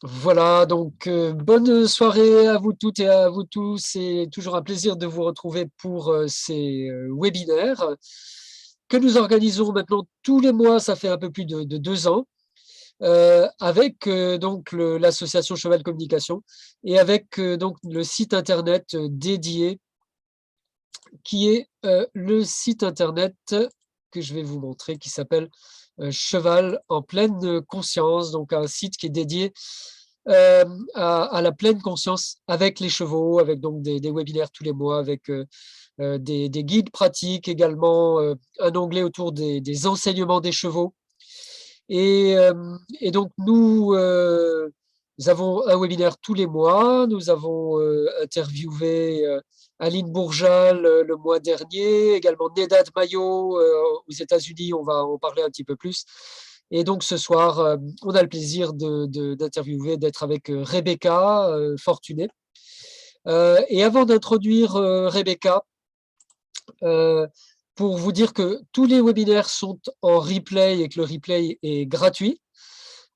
Voilà, donc bonne soirée à vous toutes et à vous tous. C'est toujours un plaisir de vous retrouver pour ces webinaires que nous organisons maintenant tous les mois. Ça fait un peu plus de 2 ans avec donc l'association Cheval Communication et avec donc le site internet dédié qui est le site internet que je vais vous montrer qui s'appelle Cheval en pleine conscience, donc un site qui est dédié euh, à la pleine conscience avec les chevaux, avec donc des webinaires tous les mois, avec des guides pratiques également, un onglet autour des enseignements des chevaux. Et donc, nous avons un webinaire tous les mois. Nous avons interviewé Aline Bourjal le mois dernier, également Nedad Mayo aux États-Unis. On va en parler un petit peu plus. Et donc, ce soir, on a le plaisir d'interviewer, d'être avec Rebecca Fortuné. Et avant d'introduire Rebecca, euh, pour vous dire que tous les webinaires sont en replay et que le replay est gratuit.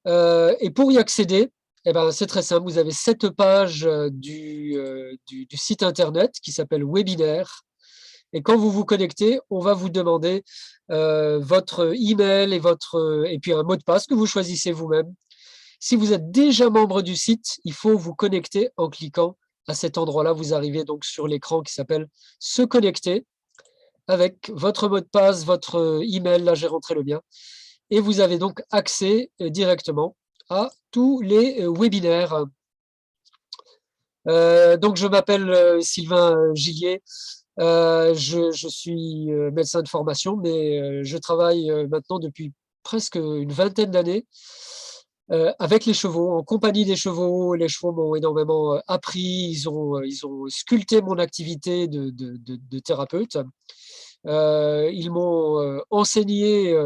Et pour y accéder, eh ben, c'est très simple. Vous avez cette page du site internet qui s'appelle Webinaire. Et quand vous vous connectez, on va vous demander votre email et puis un mot de passe que vous choisissez vous-même. Si vous êtes déjà membre du site, il faut vous connecter en cliquant à cet endroit-là. Vous arrivez donc sur l'écran qui s'appelle Se connecter avec votre mot de passe, votre email. Là, j'ai rentré le mien. Et vous avez donc accès directement à tous les webinaires. Donc, je m'appelle Sylvain Gillier. Je suis médecin de formation, mais je travaille maintenant depuis presque une vingtaine d'années avec les chevaux, en compagnie des chevaux. Les chevaux m'ont énormément appris. Ils ont sculpté mon activité de thérapeute. Ils m'ont enseigné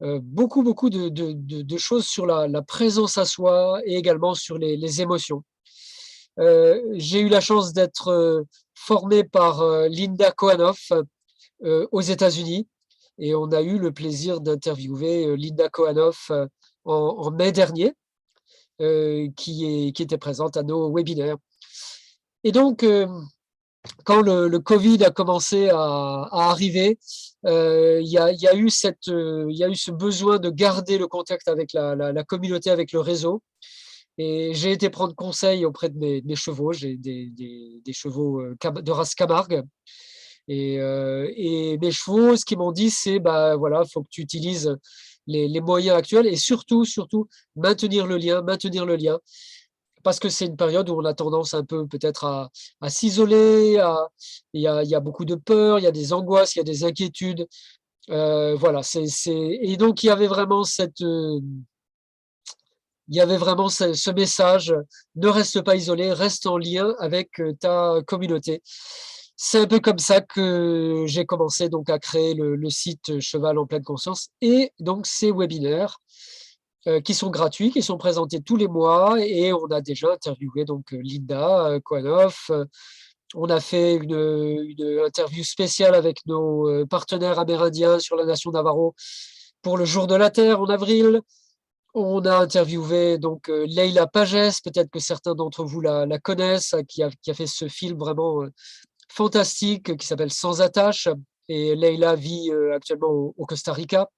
beaucoup de choses sur la présence à soi et également sur les émotions. J'ai eu la chance d'être formé par Linda Koanoff aux États-Unis et on a eu le plaisir d'interviewer Linda Koanoff en mai dernier, qui était présente à nos webinaires. Et donc, quand le Covid a commencé à arriver, il y a eu il y a eu ce besoin de garder le contact avec la communauté, avec le réseau. Et j'ai été prendre conseil auprès de mes chevaux. J'ai des chevaux de race Camargue. Et mes chevaux, ce qu'ils m'ont dit, c'est bah voilà, faut que tu utilises les moyens actuels et surtout maintenir le lien, maintenir le lien parce que c'est une période où on a tendance un peu peut-être à s'isoler, il y a beaucoup de peur, il y a des angoisses, il y a des inquiétudes. Voilà, et donc il y avait vraiment ce message, ne reste pas isolé, reste en lien avec ta communauté. C'est un peu comme ça que j'ai commencé donc à créer le site Cheval en pleine conscience et donc ces webinaires qui sont gratuits, qui sont présentés tous les mois et on a déjà interviewé donc Linda Koanoff. On a fait une interview spéciale avec nos partenaires amérindiens sur la nation Navarro pour le Jour de la Terre en avril. On a interviewé donc Leila Pages, peut-être que certains d'entre vous la connaissent, qui a fait ce film vraiment fantastique qui s'appelle Sans attache. Et Leila vit actuellement au Costa Rica.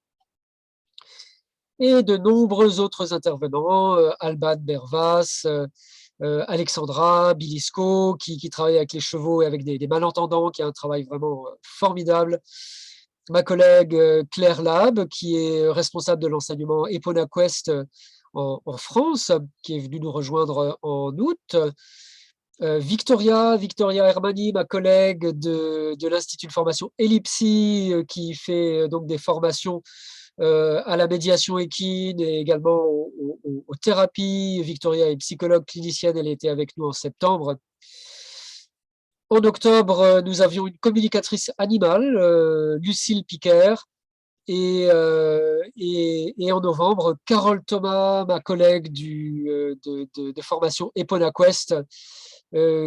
Et de nombreux autres intervenants, Alban Bervas, Alexandra Bilisco, qui travaille avec les chevaux et avec des malentendants, qui a un travail vraiment formidable. Ma collègue Claire Lab, qui est responsable de l'enseignement Epona Quest en France, qui est venue nous rejoindre en août. Victoria Hermani, ma collègue de l'Institut de formation Ellipsi, qui fait donc des formations à la médiation équine et également aux thérapies. Victoria est psychologue clinicienne, elle était avec nous en septembre. En octobre, nous avions une communicatrice animale, Lucille Piquer, et en novembre, Carole Thomas, ma collègue de formation Epona Quest,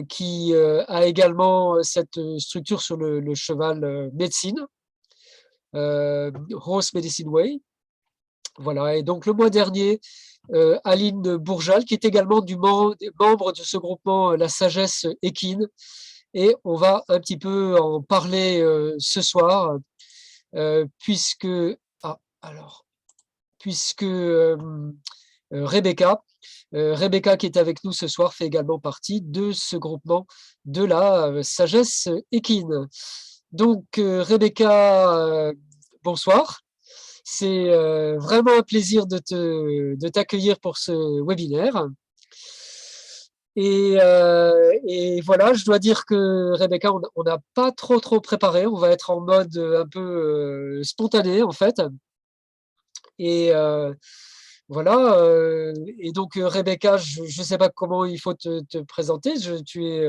qui a également cette structure sur le cheval médecine, Horse Medicine Way. Voilà, et donc le mois dernier, Aline Bourjal, qui est également membre de ce groupement La Sagesse Équine, et on va un petit peu en parler ce soir, puisque, ah, alors, puisque Rebecca, Rebecca qui est avec nous ce soir fait également partie de ce groupement de la Sagesse Équine. Donc Rebecca, bonsoir. C'est vraiment un plaisir de t'accueillir pour ce webinaire. Et voilà, je dois dire que Rebecca, on n'a pas trop préparé. On va être en mode un peu spontané en fait. Et voilà. Et donc Rebecca, je ne sais pas comment il faut te présenter. Tu es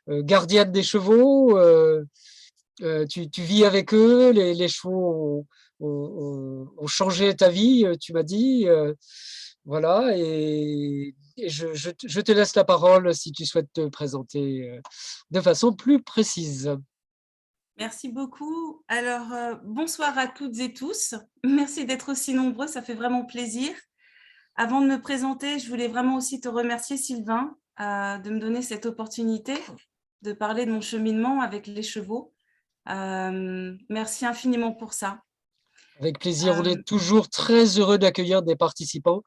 gardienne des chevaux. Tu vis avec eux. Les chevaux ont changé ta vie, tu m'as dit. Voilà. Et je te laisse la parole si tu souhaites te présenter de façon plus précise. Merci beaucoup. Alors, bonsoir à toutes et tous. Merci d'être aussi nombreux, ça fait vraiment plaisir. Avant de me présenter, je voulais vraiment aussi te remercier, Sylvain, de me donner cette opportunité de parler de mon cheminement avec les chevaux. Merci infiniment pour ça. Avec plaisir, on est toujours très heureux d'accueillir des participants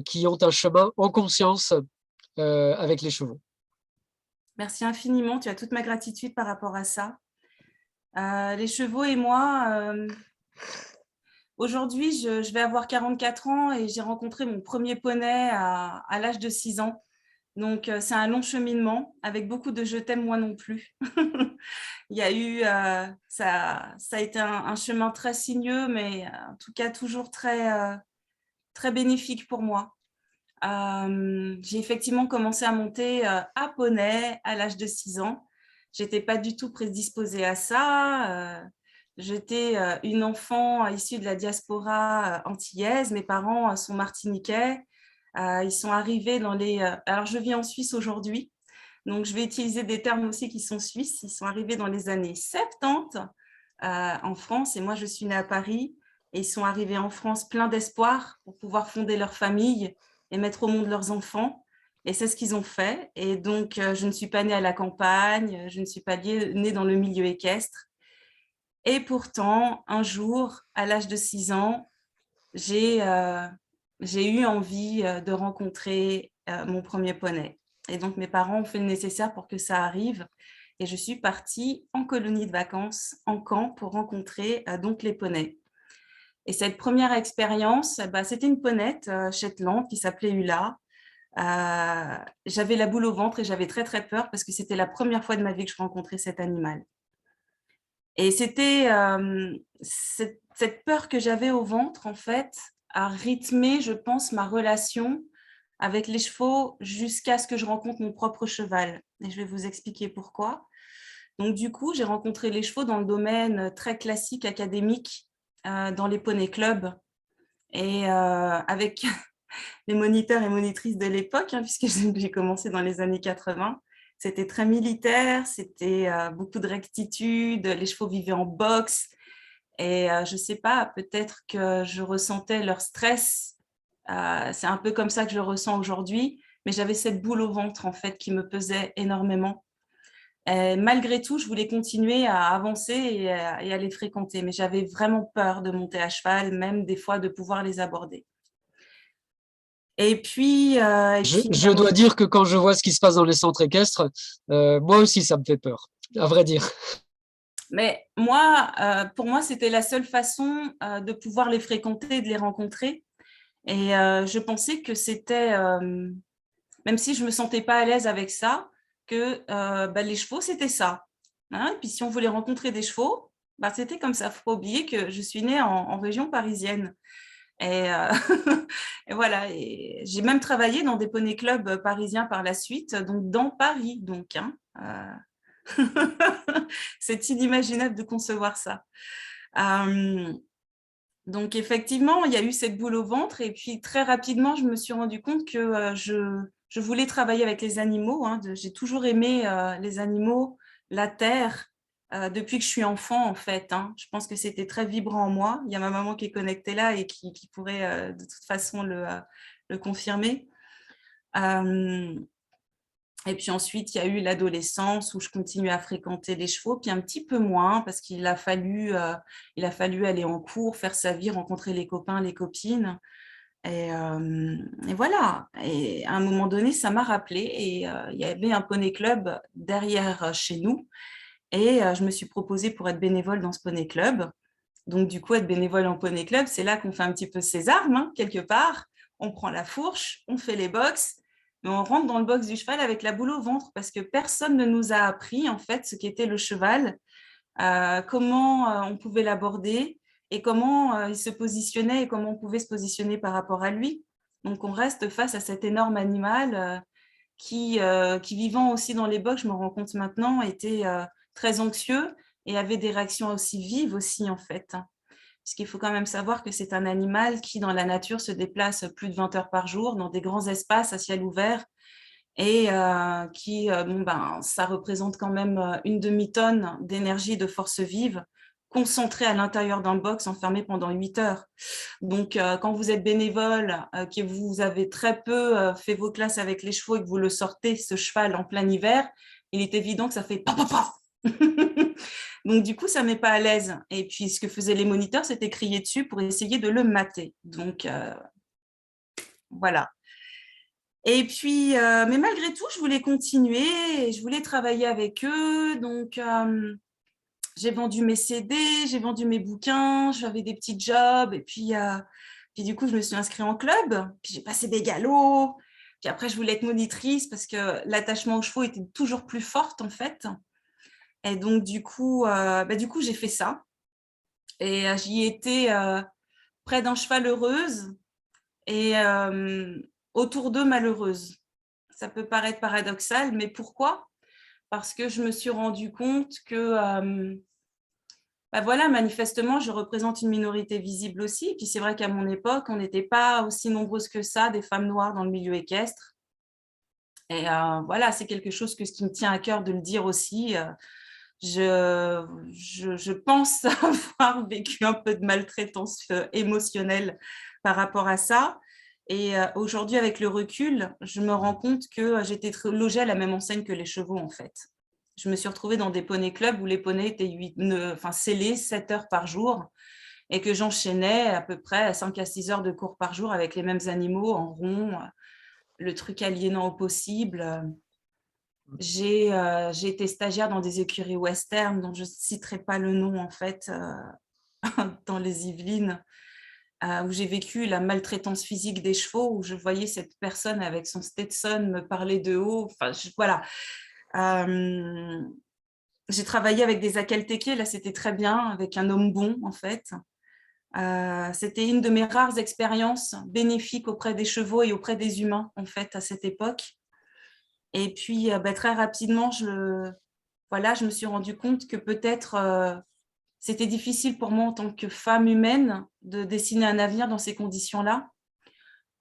qui ont un chemin en conscience avec les chevaux. Merci infiniment, tu as toute ma gratitude par rapport à ça. Les chevaux et moi, aujourd'hui, je vais avoir 44 ans et j'ai rencontré mon premier poney à l'âge de 6 ans. Donc, c'est un long cheminement avec beaucoup de je t'aime moi non plus. Il y a eu, ça a été un chemin très sinueux, mais en tout cas toujours très bénéfique pour moi. J'ai effectivement commencé à monter à poney à l'âge de 6 ans. J'étais pas du tout prédisposée à ça. J'étais une enfant issue de la diaspora antillaise. Mes parents sont martiniquais. Ils sont arrivés dans les... alors, je vis en Suisse aujourd'hui, donc je vais utiliser des termes aussi qui sont suisses. Ils sont arrivés dans les années 70 en France et moi, je suis née à Paris. Et ils sont arrivés en France pleins d'espoir pour pouvoir fonder leur famille et mettre au monde leurs enfants. Et c'est ce qu'ils ont fait. Et donc, je ne suis pas née à la campagne, je ne suis pas née dans le milieu équestre. Et pourtant, un jour, à l'âge de 6 ans, j'ai eu envie de rencontrer mon premier poney. Et donc, mes parents ont fait le nécessaire pour que ça arrive. Et je suis partie en colonie de vacances, en camp, pour rencontrer donc les poneys. Et cette première expérience, c'était une ponette Shetland qui s'appelait Ula. J'avais la boule au ventre et j'avais très peur parce que c'était la première fois de ma vie que je rencontrais cet animal. Et c'était cette peur que j'avais au ventre, en fait, a rythmé, je pense, ma relation avec les chevaux jusqu'à ce que je rencontre mon propre cheval. Et je vais vous expliquer pourquoi. Donc, du coup, j'ai rencontré les chevaux dans le domaine très classique, académique, dans les poney clubs. Et avec les moniteurs et monitrices de l'époque, puisque j'ai commencé dans les années 80, c'était très militaire, c'était beaucoup de rectitude, les chevaux vivaient en boxe. Et je ne sais pas, peut-être que je ressentais leur stress. C'est un peu comme ça que je le ressens aujourd'hui, mais j'avais cette boule au ventre, en fait, qui me pesait énormément. Et malgré tout, je voulais continuer à avancer et à les fréquenter, mais j'avais vraiment peur de monter à cheval, même des fois de pouvoir les aborder. Et puis, Je dois dire que quand je vois ce qui se passe dans les centres équestres, moi aussi, ça me fait peur, à vrai dire. Mais moi, pour moi, c'était la seule façon de pouvoir les fréquenter, de les rencontrer. Et je pensais que c'était, même si je ne me sentais pas à l'aise avec ça, que les chevaux, c'était ça. Et puis, si on voulait rencontrer des chevaux, c'était comme ça. Il ne faut pas oublier que je suis née en région parisienne. Et, et voilà, et j'ai même travaillé dans des poney clubs parisiens par la suite, donc dans Paris. Donc, c'est inimaginable de concevoir ça. Donc, effectivement, il y a eu cette boule au ventre. Et puis, très rapidement, je me suis rendu compte que je voulais travailler avec les animaux. J'ai toujours aimé les animaux, la terre. depuis que je suis enfant, en fait, hein. Je pense que c'était très vibrant en moi. Il y a ma maman qui est connectée là et qui pourrait de toute façon le confirmer. Euh, et puis ensuite, il y a eu l'adolescence où je continuais à fréquenter les chevaux, puis un petit peu moins parce il a fallu aller en cours, faire sa vie, rencontrer les copains, les copines. Et voilà. Et à un moment donné, ça m'a rappelé. Et il y avait un poney club derrière chez nous. Et je me suis proposée pour être bénévole dans ce poney club. Donc, du coup, être bénévole en poney club, c'est là qu'on fait un petit peu ses armes, hein, quelque part. On prend la fourche, on fait les box, mais on rentre dans le box du cheval avec la boule au ventre parce que personne ne nous a appris, en fait, ce qu'était le cheval, comment on pouvait l'aborder et comment il se positionnait et comment on pouvait se positionner par rapport à lui. Donc, on reste face à cet énorme animal qui vivant aussi dans les box, je me rends compte maintenant, était très anxieux et avait des réactions aussi vives aussi, en fait. Parce qu'il faut quand même savoir que c'est un animal qui, dans la nature, se déplace plus de 20 heures par jour dans des grands espaces à ciel ouvert et ça représente quand même une demi-tonne d'énergie, de force vive concentrée à l'intérieur d'un box enfermé pendant 8 heures. Donc, quand vous êtes bénévole, que vous avez très peu fait vos classes avec les chevaux et que vous le sortez, ce cheval, en plein hiver, il est évident que ça fait paf, paf, paf. Donc, du coup, ça ne met pas à l'aise. Et puis, ce que faisaient les moniteurs, c'était crier dessus pour essayer de le mater. Donc, voilà. Et puis, mais malgré tout, je voulais continuer, je voulais travailler avec eux. Donc, j'ai vendu mes CD, j'ai vendu mes bouquins, j'avais des petits jobs. Et puis du coup, je me suis inscrite en club, puis j'ai passé des galops. Puis après, je voulais être monitrice parce que l'attachement aux chevaux était toujours plus forte, en fait. Et donc, du coup, j'ai fait ça. Et j'y étais près d'un cheval heureuse et autour d'eux malheureuse. Ça peut paraître paradoxal, mais pourquoi? Parce que je me suis rendu compte que, voilà, manifestement, je représente une minorité visible aussi. Et puis c'est vrai qu'à mon époque, on n'était pas aussi nombreuses que ça, des femmes noires dans le milieu équestre. Et voilà, c'est quelque chose qui me tient à cœur de le dire aussi. Je pense avoir vécu un peu de maltraitance émotionnelle par rapport à ça. Et aujourd'hui, avec le recul, je me rends compte que j'étais logée à la même enseigne que les chevaux, en fait. Je me suis retrouvée dans des poneys clubs où les poneys étaient scellés 7 heures par jour et que j'enchaînais à peu près 5 à 6 heures de cours par jour avec les mêmes animaux en rond, le truc aliénant au possible. J'ai été stagiaire dans des écuries western dont je ne citerai pas le nom, en fait, dans les Yvelines, où j'ai vécu la maltraitance physique des chevaux, où je voyais cette personne avec son Stetson me parler de haut. Enfin, voilà. J'ai travaillé avec des Akaltékés, là c'était très bien, avec un homme bon, en fait. C'était une de mes rares expériences bénéfiques auprès des chevaux et auprès des humains, en fait, à cette époque. Et puis, très rapidement, je me suis rendu compte que peut-être c'était difficile pour moi en tant que femme humaine de dessiner un avenir dans ces conditions-là.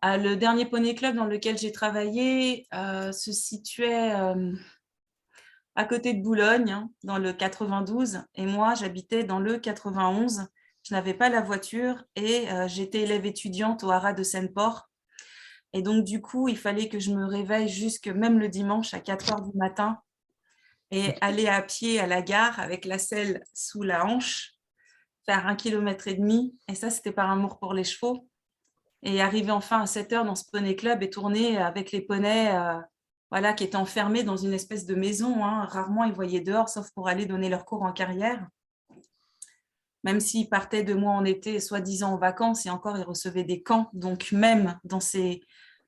Le dernier poney club dans lequel j'ai travaillé se situait à côté de Boulogne, hein, dans le 92, et moi, j'habitais dans le 91. Je n'avais pas la voiture et j'étais élève étudiante au Haras de Seine-Port. Et donc, du coup, il fallait que je me réveille jusque même le dimanche à 4 heures du matin et aller à pied à la gare avec la selle sous la hanche, faire 1,5 km. Et ça, c'était par amour pour les chevaux. Et arriver enfin à 7 heures dans ce poney club et tourner avec les poneys qui étaient enfermés dans une espèce de maison, hein. Rarement, ils voyaient dehors, sauf pour aller donner leur cours en carrière. Même s'ils partaient de mois en été, soi-disant en vacances, et encore, ils recevaient des camps. Donc, même dans ces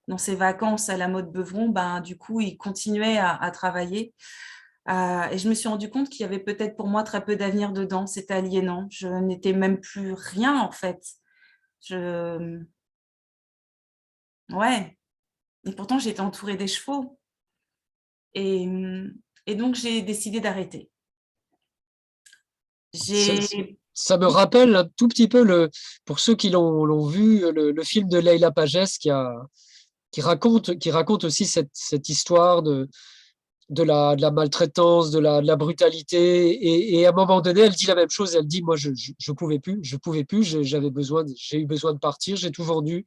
vacances à la mode Beuvron, du coup, ils continuaient à travailler. Et je me suis rendu compte qu'il y avait peut-être pour moi très peu d'avenir dedans. C'était aliénant. Je n'étais même plus rien, en fait. Ouais. Et pourtant, j'étais entourée des chevaux. Et, et donc, j'ai décidé d'arrêter. Ça me rappelle un tout petit peu, pour ceux qui l'ont vu, le film de Leila Pagès qui raconte aussi cette histoire de la maltraitance, de la brutalité. Et à un moment donné, elle dit la même chose. Elle dit, moi, je pouvais plus, j'ai eu besoin de partir, j'ai tout vendu.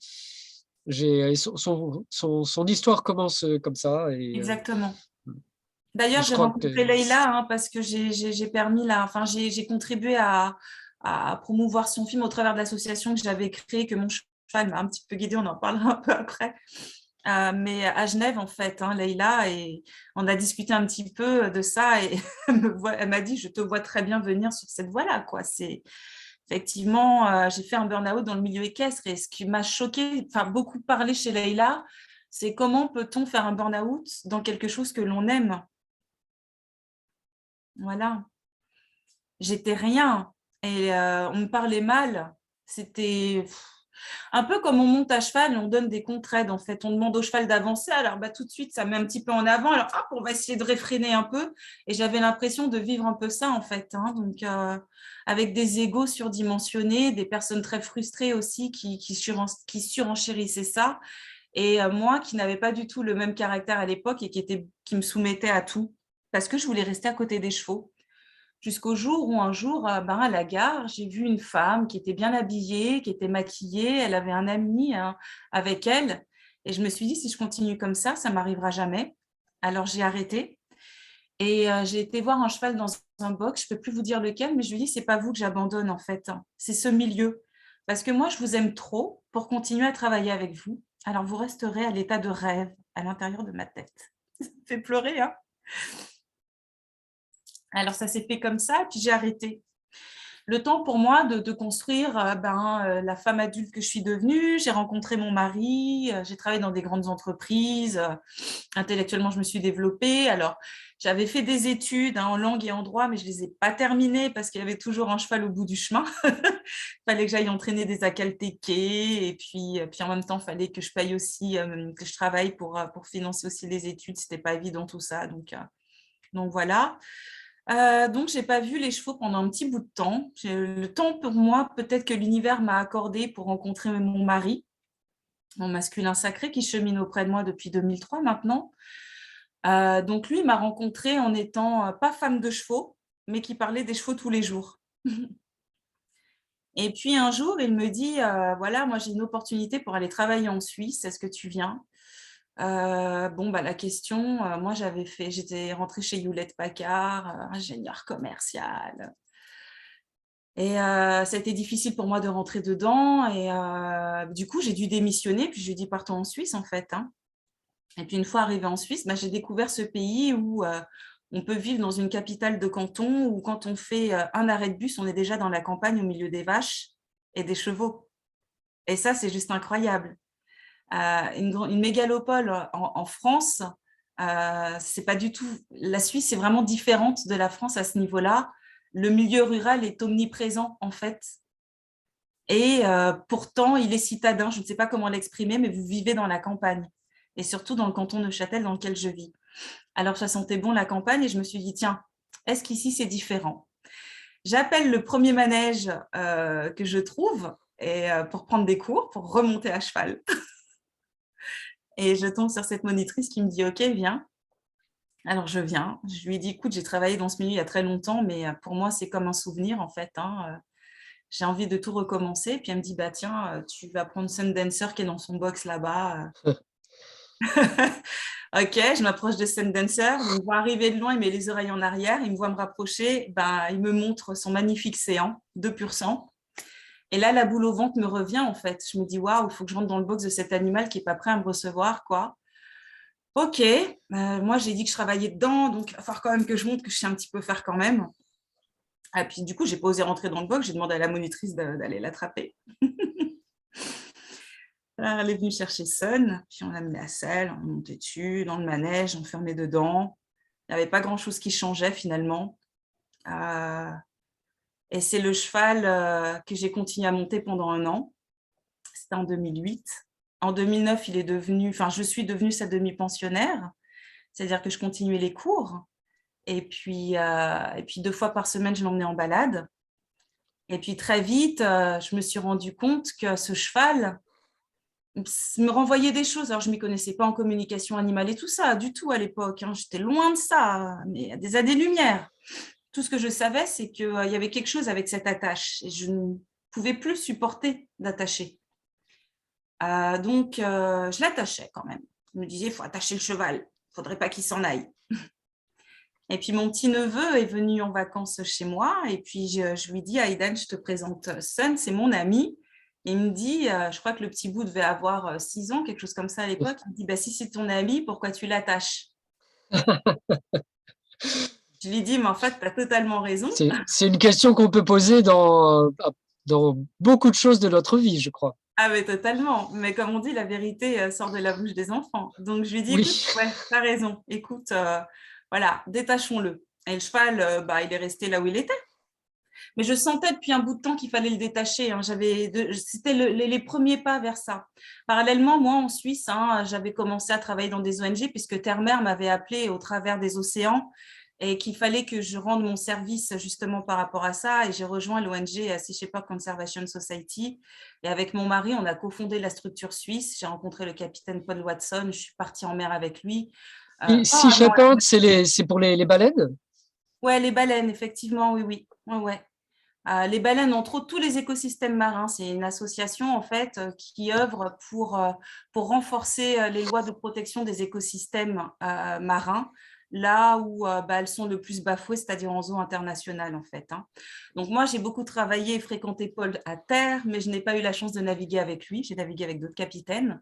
Et son histoire commence comme ça. Exactement. D'ailleurs, Je j'ai crois que rencontré Leïla parce que j'ai contribué à promouvoir son film au travers de l'association que j'avais créée, que mon cheval m'a un petit peu guidée, on en parlera un peu après. Mais à Genève, en fait, hein, Leïla, et on a discuté un petit peu de ça et elle m'a dit, je te vois très bien venir sur cette voie-là, quoi. C'est effectivement, j'ai fait un burn-out dans le milieu équestre et ce qui m'a choqué, enfin beaucoup parlé chez Leïla, c'est comment peut-on faire un burn-out dans quelque chose que l'on aime. Voilà, j'étais rien et on me parlait mal. C'était un peu comme on monte à cheval et on donne des contre-aides. En fait, on demande au cheval d'avancer. Alors, tout de suite, ça met un petit peu en avant. Alors, hop, on va essayer de réfréner un peu. Et j'avais l'impression de vivre un peu ça, en fait. Hein. Donc, avec des égos surdimensionnés, des personnes très frustrées aussi qui surenchérissaient ça. Et moi, qui n'avais pas du tout le même caractère à l'époque et qui me soumettait à tout parce que je voulais rester à côté des chevaux. Jusqu'au jour où un jour, à la gare, j'ai vu une femme qui était bien habillée, qui était maquillée. Elle avait un ami hein, avec elle. Et je me suis dit, si je continue comme ça m'arrivera jamais. Alors j'ai arrêté. Et j'ai été voir un cheval dans un box. Je ne peux plus vous dire lequel, mais je lui dis, c'est pas vous que j'abandonne en fait. Hein. C'est ce milieu. Parce que moi, je vous aime trop pour continuer à travailler avec vous. Alors vous resterez à l'état de rêve à l'intérieur de ma tête. Ça me fait pleurer, hein. Alors ça s'est fait comme ça, puis j'ai arrêté. Le temps pour moi de construire la femme adulte que je suis devenue. J'ai rencontré mon mari, j'ai travaillé dans des grandes entreprises. Intellectuellement, je me suis développée. Alors, j'avais fait des études hein, en langue et en droit, mais je ne les ai pas terminées parce qu'il y avait toujours un cheval au bout du chemin. Il fallait que j'aille entraîner des akaltékés et puis en même temps, il fallait que je paye aussi, que je travaille pour financer aussi les études. Ce n'était pas évident tout ça. Donc voilà. Donc, j'ai pas vu les chevaux pendant un petit bout de temps. Le temps pour moi, peut-être que l'univers m'a accordé pour rencontrer mon mari, mon masculin sacré, qui chemine auprès de moi depuis 2003 maintenant. Donc, lui, il m'a rencontrée en étant pas femme de chevaux, mais qui parlait des chevaux tous les jours. Et puis, un jour, il me dit, voilà, moi, j'ai une opportunité pour aller travailler en Suisse. Est-ce que tu viens? La question, moi j'étais rentrée chez Hewlett Packard, ingénieur commercial. Et ça a été difficile pour moi de rentrer dedans. Et du coup, j'ai dû démissionner. Puis je lui ai dit, partons en Suisse, en fait. Hein. Et puis une fois arrivée en Suisse, j'ai découvert ce pays où on peut vivre dans une capitale de canton où quand on fait un arrêt de bus, on est déjà dans la campagne au milieu des vaches et des chevaux. Et ça, c'est juste incroyable. Une mégalopole en France, c'est pas du tout. La Suisse est vraiment différente de la France à ce niveau-là. Le milieu rural est omniprésent en fait, et pourtant il est citadin. Je ne sais pas comment l'exprimer, mais vous vivez dans la campagne, et surtout dans le canton de Neuchâtel dans lequel je vis. Alors ça sentait bon la campagne, et je me suis dit tiens, est-ce qu'ici c'est différent? J'appelle le premier manège que je trouve et pour prendre des cours, pour remonter à cheval. Et je tombe sur cette monitrice qui me dit « Ok, viens ». Alors, je viens. Je lui dis « Écoute, j'ai travaillé dans ce milieu il y a très longtemps, mais pour moi, c'est comme un souvenir, en fait. Hein. J'ai envie de tout recommencer. » Puis elle me dit « Bah, tiens, tu vas prendre Sundancer qui est dans son box là-bas. » Ok, je m'approche de Sundancer. Il me voit arriver de loin, il met les oreilles en arrière. Il me voit me rapprocher. Il me montre son magnifique séant de pur sang. Et là, la boule au ventre me revient, en fait. Je me dis « Waouh, il faut que je rentre dans le box de cet animal qui n'est pas prêt à me recevoir, quoi. » Ok, moi j'ai dit que je travaillais dedans, donc il va falloir quand même que je montre que je sais un petit peu faire quand même. Et puis du coup, j'ai pas osé rentrer dans le box, j'ai demandé à la monitrice d'aller l'attraper. Alors, elle est venue chercher Sun, puis on l'a mis à la selle, on montait dessus, dans le manège, on fermait dedans. Il n'y avait pas grand-chose qui changeait finalement. Et c'est le cheval que j'ai continué à monter pendant 1 an. C'était en 2008. En 2009, je suis devenue sa demi-pensionnaire, c'est-à-dire que je continuais les cours. Et puis 2 fois par semaine, je l'emmenais en balade. Et puis très vite, je me suis rendu compte que ce cheval, me renvoyait des choses. Alors, je ne m'y connaissais pas en communication animale et tout ça, du tout à l'époque. Hein. J'étais loin de ça, mais à des années-lumière. Tout ce que je savais, c'est qu'il y avait quelque chose avec cette attache et je ne pouvais plus supporter d'attacher. Donc, je l'attachais quand même. Je me disais, il faut attacher le cheval. Il ne faudrait pas qu'il s'en aille. Et puis, mon petit-neveu est venu en vacances chez moi. Et puis, je lui dis, Aidan, je te présente Sun, c'est mon ami. Et il me dit, je crois que le petit bout devait avoir 6 ans, quelque chose comme ça à l'époque. Il me dit, bah, si c'est ton ami, pourquoi tu l'attaches? Je lui dis, mais en fait, tu as totalement raison. C'est une question qu'on peut poser dans beaucoup de choses de notre vie, je crois. Ah, mais totalement. Mais comme on dit, la vérité sort de la bouche des enfants. Donc, je lui dis, écoute, Oui. ouais, tu as raison. Écoute, voilà, détachons-le. Et le cheval, bah, il est resté là où il était. Mais je sentais depuis un bout de temps qu'il fallait le détacher. Hein. C'était les premiers pas vers ça. Parallèlement, moi, en Suisse, hein, j'avais commencé à travailler dans des ONG puisque Terre-Mère m'avait appelé au travers des océans et qu'il fallait que je rende mon service justement par rapport à ça. Et j'ai rejoint l'ONG Sea Shepherd Conservation Society. Et avec mon mari, on a cofondé la structure suisse. J'ai rencontré le capitaine Paul Watson. Je suis partie en mer avec lui. Sea Shepherd, c'est pour les baleines? Ouais, les baleines, effectivement, oui, oui. Ouais, ouais. Les baleines, entre autres, tous les écosystèmes marins. C'est une association en fait qui œuvre pour renforcer les lois de protection des écosystèmes marins, là où bah, elles sont le plus bafouées, c'est-à-dire en zone internationale en fait. Hein. Donc moi, j'ai beaucoup travaillé et fréquenté Paul à terre, mais je n'ai pas eu la chance de naviguer avec lui. J'ai navigué avec d'autres capitaines.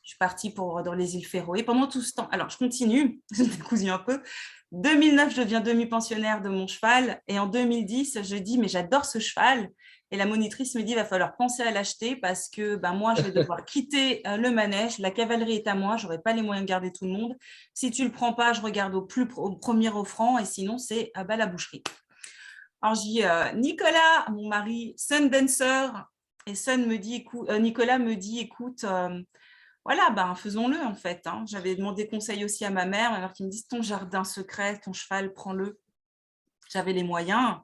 Je suis partie dans les îles Féroé. Pendant tout ce temps, alors je continue, je décousue un peu. 2009, je deviens demi-pensionnaire de mon cheval. Et en 2010, je dis, mais j'adore ce cheval. Et la monitrice me dit, il va falloir penser à l'acheter parce que ben, moi, je vais devoir quitter le manège. La cavalerie est à moi. Je n'aurai pas les moyens de garder tout le monde. Si tu ne le prends pas, je regarde au premier offrant. Et sinon, c'est à bas la boucherie. Alors, je dis, Nicolas, mon mari, Sun Dancer. Et Nicolas me dit, écoute, voilà, ben, faisons-le en fait. Hein. J'avais demandé conseil aussi à ma mère qui me dit ton jardin secret, ton cheval, prends-le. J'avais les moyens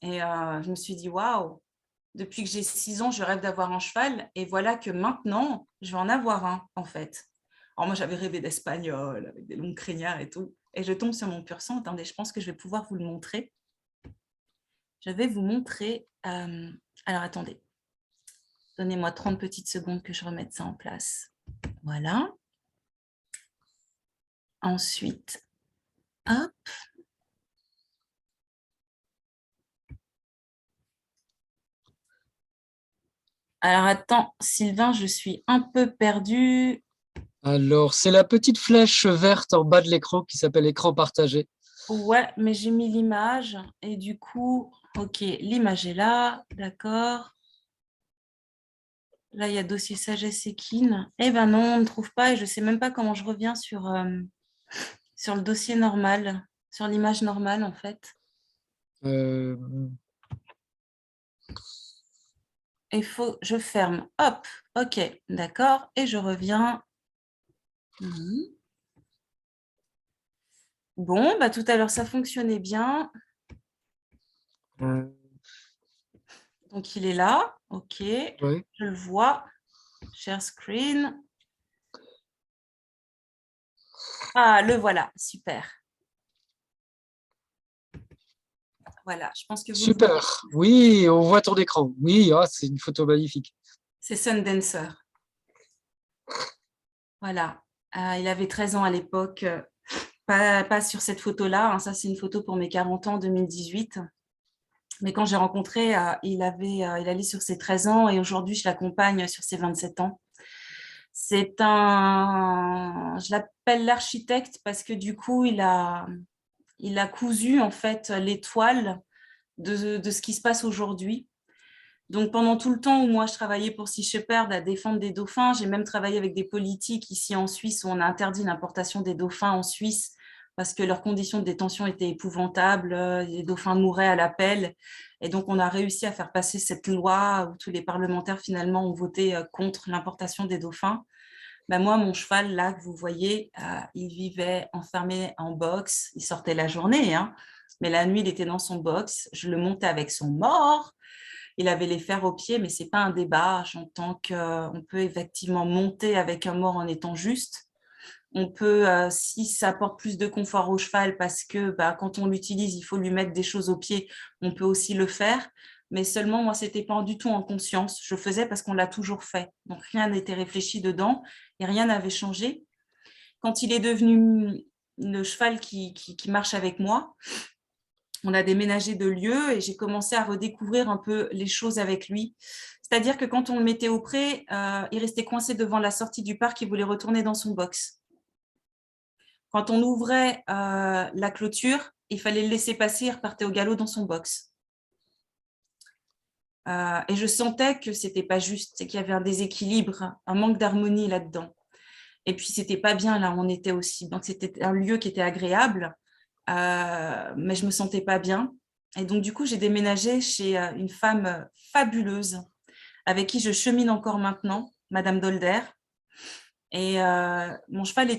et je me suis dit waouh, depuis que j'ai 6 ans, je rêve d'avoir un cheval et voilà que maintenant, je vais en avoir un en fait. Alors moi, j'avais rêvé d'espagnol avec des longues crinières et tout. Et je tombe sur mon pur sang. Attendez, je pense que je vais pouvoir vous le montrer. Je vais vous montrer. Alors attendez, donnez-moi 30 petites secondes que je remette ça en place. Voilà. Ensuite, hop. Alors attends, Sylvain, je suis un peu perdue. Alors, c'est la petite flèche verte en bas de l'écran qui s'appelle écran partagé. Ouais, mais j'ai mis l'image et du coup, ok, l'image est là, d'accord. Là, il y a dossier sagesse équine. Eh ben non, on ne trouve pas et je ne sais même pas comment je reviens sur le dossier normal, sur l'image normale en fait. Euh, Je ferme. Hop, ok, d'accord, et je reviens. Bon, bah tout à l'heure, ça fonctionnait bien. euh, Donc, il est là. OK. ouais. Je le vois. Share screen. Ah, le voilà. Super. Voilà. Je pense que vous le voyez. Super. Oui, on voit ton écran. Oui, ah, c'est une photo magnifique. C'est Sundancer. Voilà. Il avait 13 ans à l'époque. Pas sur cette photo-là. Hein. Ça, c'est une photo pour mes 40 ans en 2018. Mais quand j'ai rencontré, il allait sur ses 13 ans et aujourd'hui, je l'accompagne sur ses 27 ans. Je l'appelle l'architecte parce que du coup, il a cousu en fait l'étoile de ce qui se passe aujourd'hui. Donc pendant tout le temps où moi je travaillais pour Sea Shepherd à défendre des dauphins, j'ai même travaillé avec des politiques ici en Suisse où on a interdit l'importation des dauphins en Suisse parce que leurs conditions de détention étaient épouvantables, les dauphins mouraient à l'appel. Et donc on a réussi à faire passer cette loi où tous les parlementaires finalement ont voté contre l'importation des dauphins. Ben moi, mon cheval, là, que vous voyez, il vivait enfermé en box. Il sortait la journée, hein, mais la nuit, il était dans son box. Je le montais avec son mort Il avait les fers aux pieds, mais ce n'est pas un débat. J'entends qu'on peut effectivement monter avec un mors en étant juste. On peut, si ça apporte plus de confort au cheval, parce que quand on l'utilise, il faut lui mettre des choses aux pieds, on peut aussi le faire. Mais seulement, moi, ce n'était pas du tout en conscience. Je faisais parce qu'on l'a toujours fait. Donc, rien n'était réfléchi dedans et rien n'avait changé. Quand il est devenu le cheval qui marche avec moi, on a déménagé de lieu et j'ai commencé à redécouvrir un peu les choses avec lui. C'est-à-dire que quand on le mettait au pré, il restait coincé devant la sortie du parc, il voulait retourner dans son box. Quand on ouvrait la clôture, il fallait le laisser passer, il repartait au galop dans son box. Et je sentais que ce n'était pas juste, qu'il y avait un déséquilibre, un manque d'harmonie là-dedans. Et puis, ce n'était pas bien là où on était aussi. Donc, c'était un lieu qui était agréable, mais je ne me sentais pas bien. Et donc, du coup, j'ai déménagé chez une femme fabuleuse avec qui je chemine encore maintenant, Madame Dolder. Et mon cheval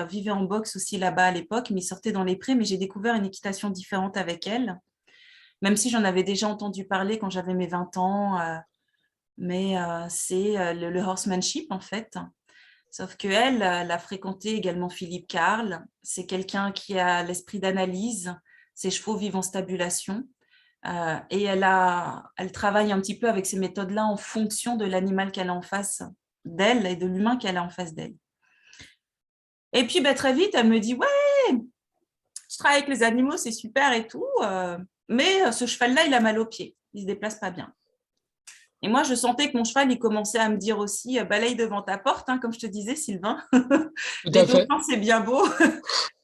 vivait en boxe aussi là-bas à l'époque, mais il sortait dans les prés, mais j'ai découvert une équitation différente avec elle, même si j'en avais déjà entendu parler quand j'avais mes 20 ans, mais c'est le horsemanship en fait. Sauf qu'elle, elle a fréquenté également Philippe Karl, c'est quelqu'un qui a l'esprit d'analyse, ses chevaux vivent en stabulation, et elle travaille un petit peu avec ces méthodes-là en fonction de l'animal qu'elle a en face d'elle et de l'humain qu'elle a en face d'elle. Et puis, très vite, elle me dit, ouais, je travaille avec les animaux, c'est super et tout, mais ce cheval-là, il a mal aux pieds, il ne se déplace pas bien. Et moi, je sentais que mon cheval, il commençait à me dire aussi, balaye devant ta porte, hein, comme je te disais, Sylvain. Tout Les à fait. dauphins, c'est bien beau.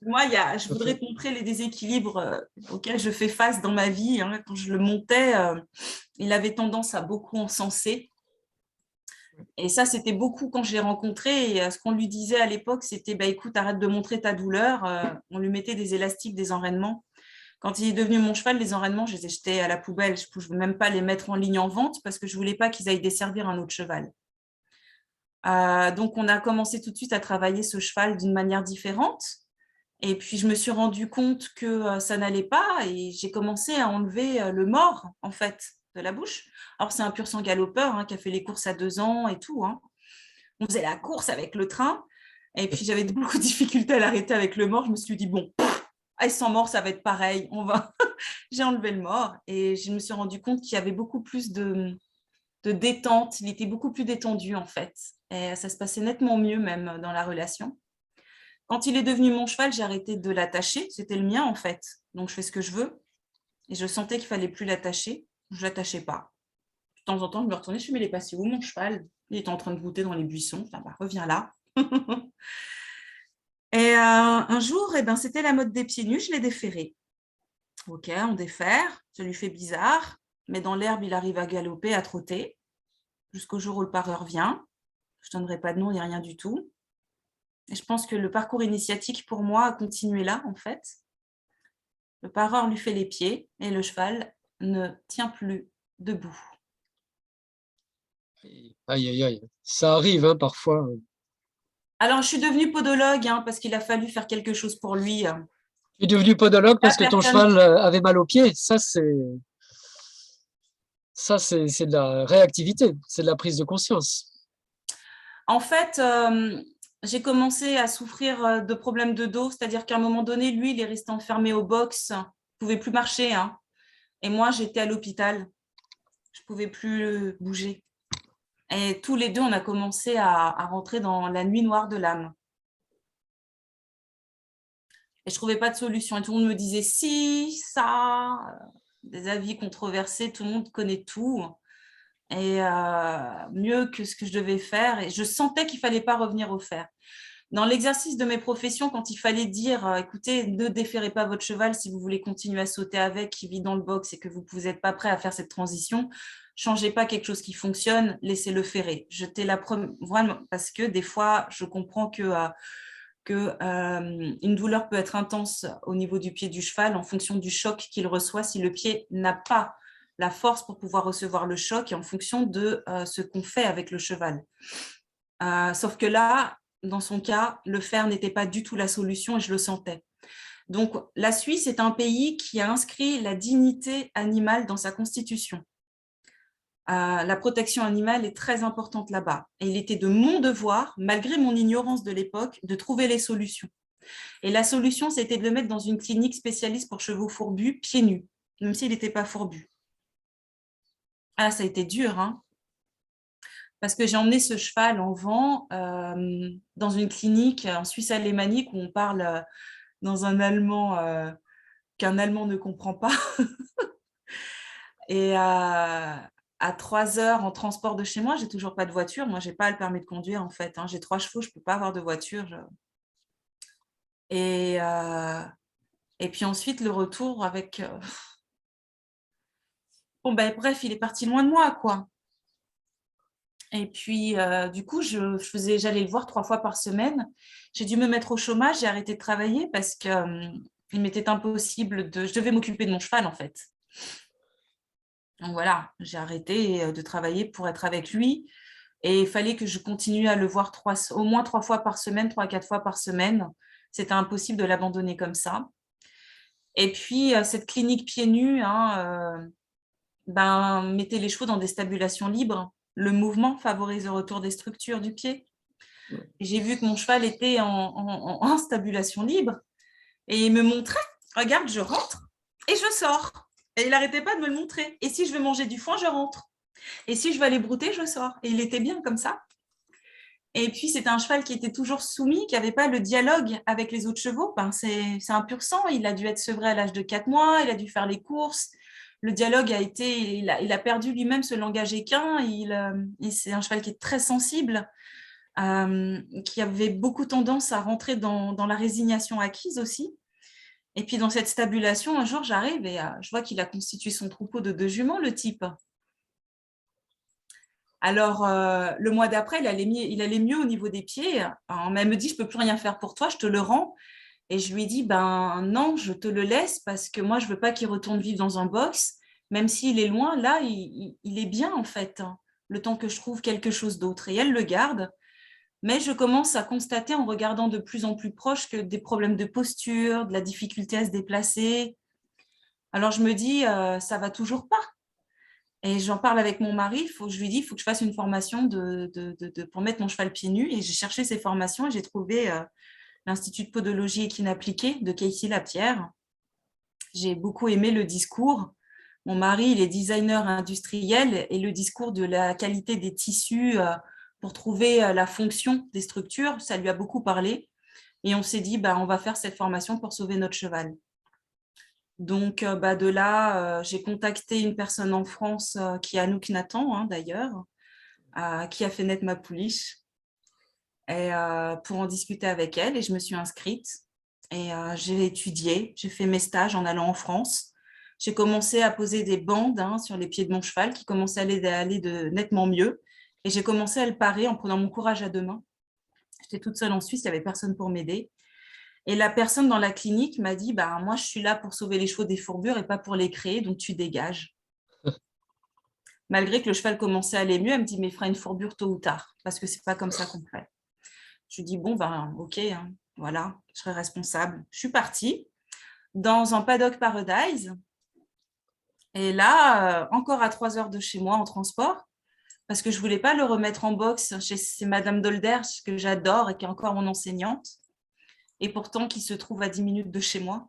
Moi, je Tout à voudrais fait. te montrer les déséquilibres auxquels je fais face dans ma vie. Hein. Quand je le montais, il avait tendance à beaucoup encenser. Et ça, c'était beaucoup quand je l'ai rencontré. Et ce qu'on lui disait à l'époque, c'était écoute, arrête de montrer ta douleur. On lui mettait des élastiques, des enraînements. Quand il est devenu mon cheval, les enraînements, je les ai jetés à la poubelle. Je ne pouvais même pas les mettre en ligne en vente parce que je ne voulais pas qu'ils aillent desservir un autre cheval. Donc, on a commencé tout de suite à travailler ce cheval d'une manière différente. Et puis, je me suis rendu compte que ça n'allait pas et j'ai commencé à enlever le mors, en fait, de la bouche. Alors, c'est un pur sang galopeur qui a fait les courses à 2 ans et tout. On faisait la course avec le train. Et puis, j'avais beaucoup de difficultés à l'arrêter avec le mors. Je me suis dit, bon, sans mort, ça va être pareil. J'ai enlevé le mort et je me suis rendu compte qu'il y avait beaucoup plus de détente. Il était beaucoup plus détendu, en fait. Et ça se passait nettement mieux, même dans la relation. Quand il est devenu mon cheval, j'ai arrêté de l'attacher. C'était le mien, en fait. Donc, je fais ce que je veux. Et je sentais qu'il fallait plus l'attacher. Je ne l'attachais pas. De temps en temps, je me retournais, je me l'ai passé où, mon cheval? Il était en train de brouter dans les buissons. Enfin, reviens là. Et un jour, c'était la mode des pieds nus. Je l'ai déferré. Ok, on défère. Ça lui fait bizarre. Mais dans l'herbe, il arrive à galoper, à trotter. Jusqu'au jour où le pareur vient. Je ne donnerai pas de nom, il n'y a rien du tout. Et je pense que le parcours initiatique, pour moi, a continué là, en fait. Le pareur lui fait les pieds et le cheval ne tient plus debout. Aïe, aïe, aïe. Ça arrive parfois. Alors, je suis devenue podologue parce qu'il a fallu faire quelque chose pour lui. Tu es devenu podologue La parce que ton personne... cheval avait mal aux pieds. C'est de la réactivité, c'est de la prise de conscience. En fait, j'ai commencé à souffrir de problèmes de dos, c'est-à-dire qu'à un moment donné, lui, il est resté enfermé au box, il ne pouvait plus marcher. Et moi, j'étais à l'hôpital, je ne pouvais plus bouger. Et tous les deux, on a commencé à rentrer dans la nuit noire de l'âme. Et je ne trouvais pas de solution. Et tout le monde me disait si, ça, des avis controversés, tout le monde connaît tout. Et mieux que ce que je devais faire. Et je sentais qu'il ne fallait pas revenir au fer. Dans l'exercice de mes professions, quand il fallait dire écoutez, ne déférez pas votre cheval si vous voulez continuer à sauter avec, qui vit dans le box et que vous n'êtes pas prêt à faire cette transition, changez pas quelque chose qui fonctionne, laissez-le ferrer. Jetez la première, vraiment, parce que des fois, je comprends une douleur peut être intense au niveau du pied du cheval en fonction du choc qu'il reçoit si le pied n'a pas la force pour pouvoir recevoir le choc et en fonction de ce qu'on fait avec le cheval. Sauf que là, dans son cas, le fer n'était pas du tout la solution et je le sentais. Donc, la Suisse est un pays qui a inscrit la dignité animale dans sa constitution. La protection animale est très importante là-bas. Et il était de mon devoir, malgré mon ignorance de l'époque, de trouver les solutions. Et la solution, c'était de le mettre dans une clinique spécialiste pour chevaux fourbus, pieds nus, même s'il n'était pas fourbu. Ah, ça a été dur, hein, parce que j'ai emmené ce cheval en vent dans une clinique en Suisse alémanique où on parle dans un allemand qu'un allemand ne comprend pas. Et à 3 heures en transport de chez moi, j'ai toujours pas de voiture. Moi, j'ai pas le permis de conduire en fait, hein. J'ai 3 chevaux, je peux pas avoir de voiture. Et, et puis ensuite, le retour avec... Bon, ben, bref, il est parti loin de moi, quoi. Et puis, du coup, j'allais le voir 3 fois par semaine. J'ai dû me mettre au chômage, j'ai arrêté de travailler parce que il m'était impossible de... Je devais m'occuper de mon cheval, en fait. Donc voilà, j'ai arrêté de travailler pour être avec lui. Et il fallait que je continue à le voir au moins 3 fois par semaine, 3 à 4 fois par semaine. C'était impossible de l'abandonner comme ça. Et puis, cette clinique pieds nus, hein, mettait les chevaux dans des stabulations libres. Le mouvement favorise le retour des structures du pied. J'ai vu que mon cheval était en stabulation libre et il me montrait, regarde, je rentre et je sors. Et il n'arrêtait pas de me le montrer. Et si je veux manger du foin, je rentre. Et si je veux aller brouter, je sors. Et il était bien comme ça. Et puis, c'était un cheval qui était toujours soumis, qui n'avait pas le dialogue avec les autres chevaux. C'est un pur sang. Il a dû être sevré à l'âge de 4 mois. Il a dû faire les courses. Le dialogue a été... Il a perdu lui-même ce langage équin. C'est un cheval qui est très sensible, qui avait beaucoup tendance à rentrer dans la résignation acquise aussi. Et puis, dans cette stabulation, un jour, j'arrive et je vois qu'il a constitué son troupeau de 2 juments, le type. Alors, le mois d'après, il allait mieux au niveau des pieds. Alors, elle me dit, je ne peux plus rien faire pour toi, je te le rends. Et je lui ai dit, ben non, je te le laisse parce que moi, je ne veux pas qu'il retourne vivre dans un box. Même s'il est loin, là, il est bien en fait, hein, le temps que je trouve quelque chose d'autre. Et elle le garde. Mais je commence à constater en regardant de plus en plus proche que des problèmes de posture, de la difficulté à se déplacer. Alors, je me dis, ça va toujours pas. Et j'en parle avec mon mari, je lui dis, il faut que je fasse une formation pour mettre mon cheval pieds nus. Et j'ai cherché ces formations et j'ai trouvé l'Institut de podologie équine appliquée de Casey Lapierre. J'ai beaucoup aimé le discours. Mon mari, il est designer industriel et le discours de la qualité des tissus pour trouver la fonction des structures, ça lui a beaucoup parlé. Et on s'est dit, on va faire cette formation pour sauver notre cheval. Donc, de là, j'ai contacté une personne en France qui est Anouk Nathan, hein, d'ailleurs, qui a fait naître ma pouliche, et, pour en discuter avec elle. Et je me suis inscrite. Et j'ai étudié, j'ai fait mes stages en allant en France. J'ai commencé à poser des bandes, hein, sur les pieds de mon cheval qui commençaient à aller de nettement mieux. Et j'ai commencé à le parer en prenant mon courage à 2 mains. J'étais toute seule en Suisse, il n'y avait personne pour m'aider. Et la personne dans la clinique m'a dit, moi, je suis là pour sauver les chevaux des fourbures et pas pour les créer, donc tu dégages. Malgré que le cheval commençait à aller mieux, elle me dit, mais il fera une fourbure tôt ou tard, parce que c'est pas comme ça qu'on fait. Je lui dis, bon, ok, hein, voilà, je serai responsable. Je suis partie dans un paddock Paradise. Et là, encore à 3 heures de chez moi en transport, parce que je voulais pas le remettre en boxe chez Madame Dolderch, que j'adore et qui est encore mon enseignante, et pourtant qui se trouve à 10 minutes de chez moi.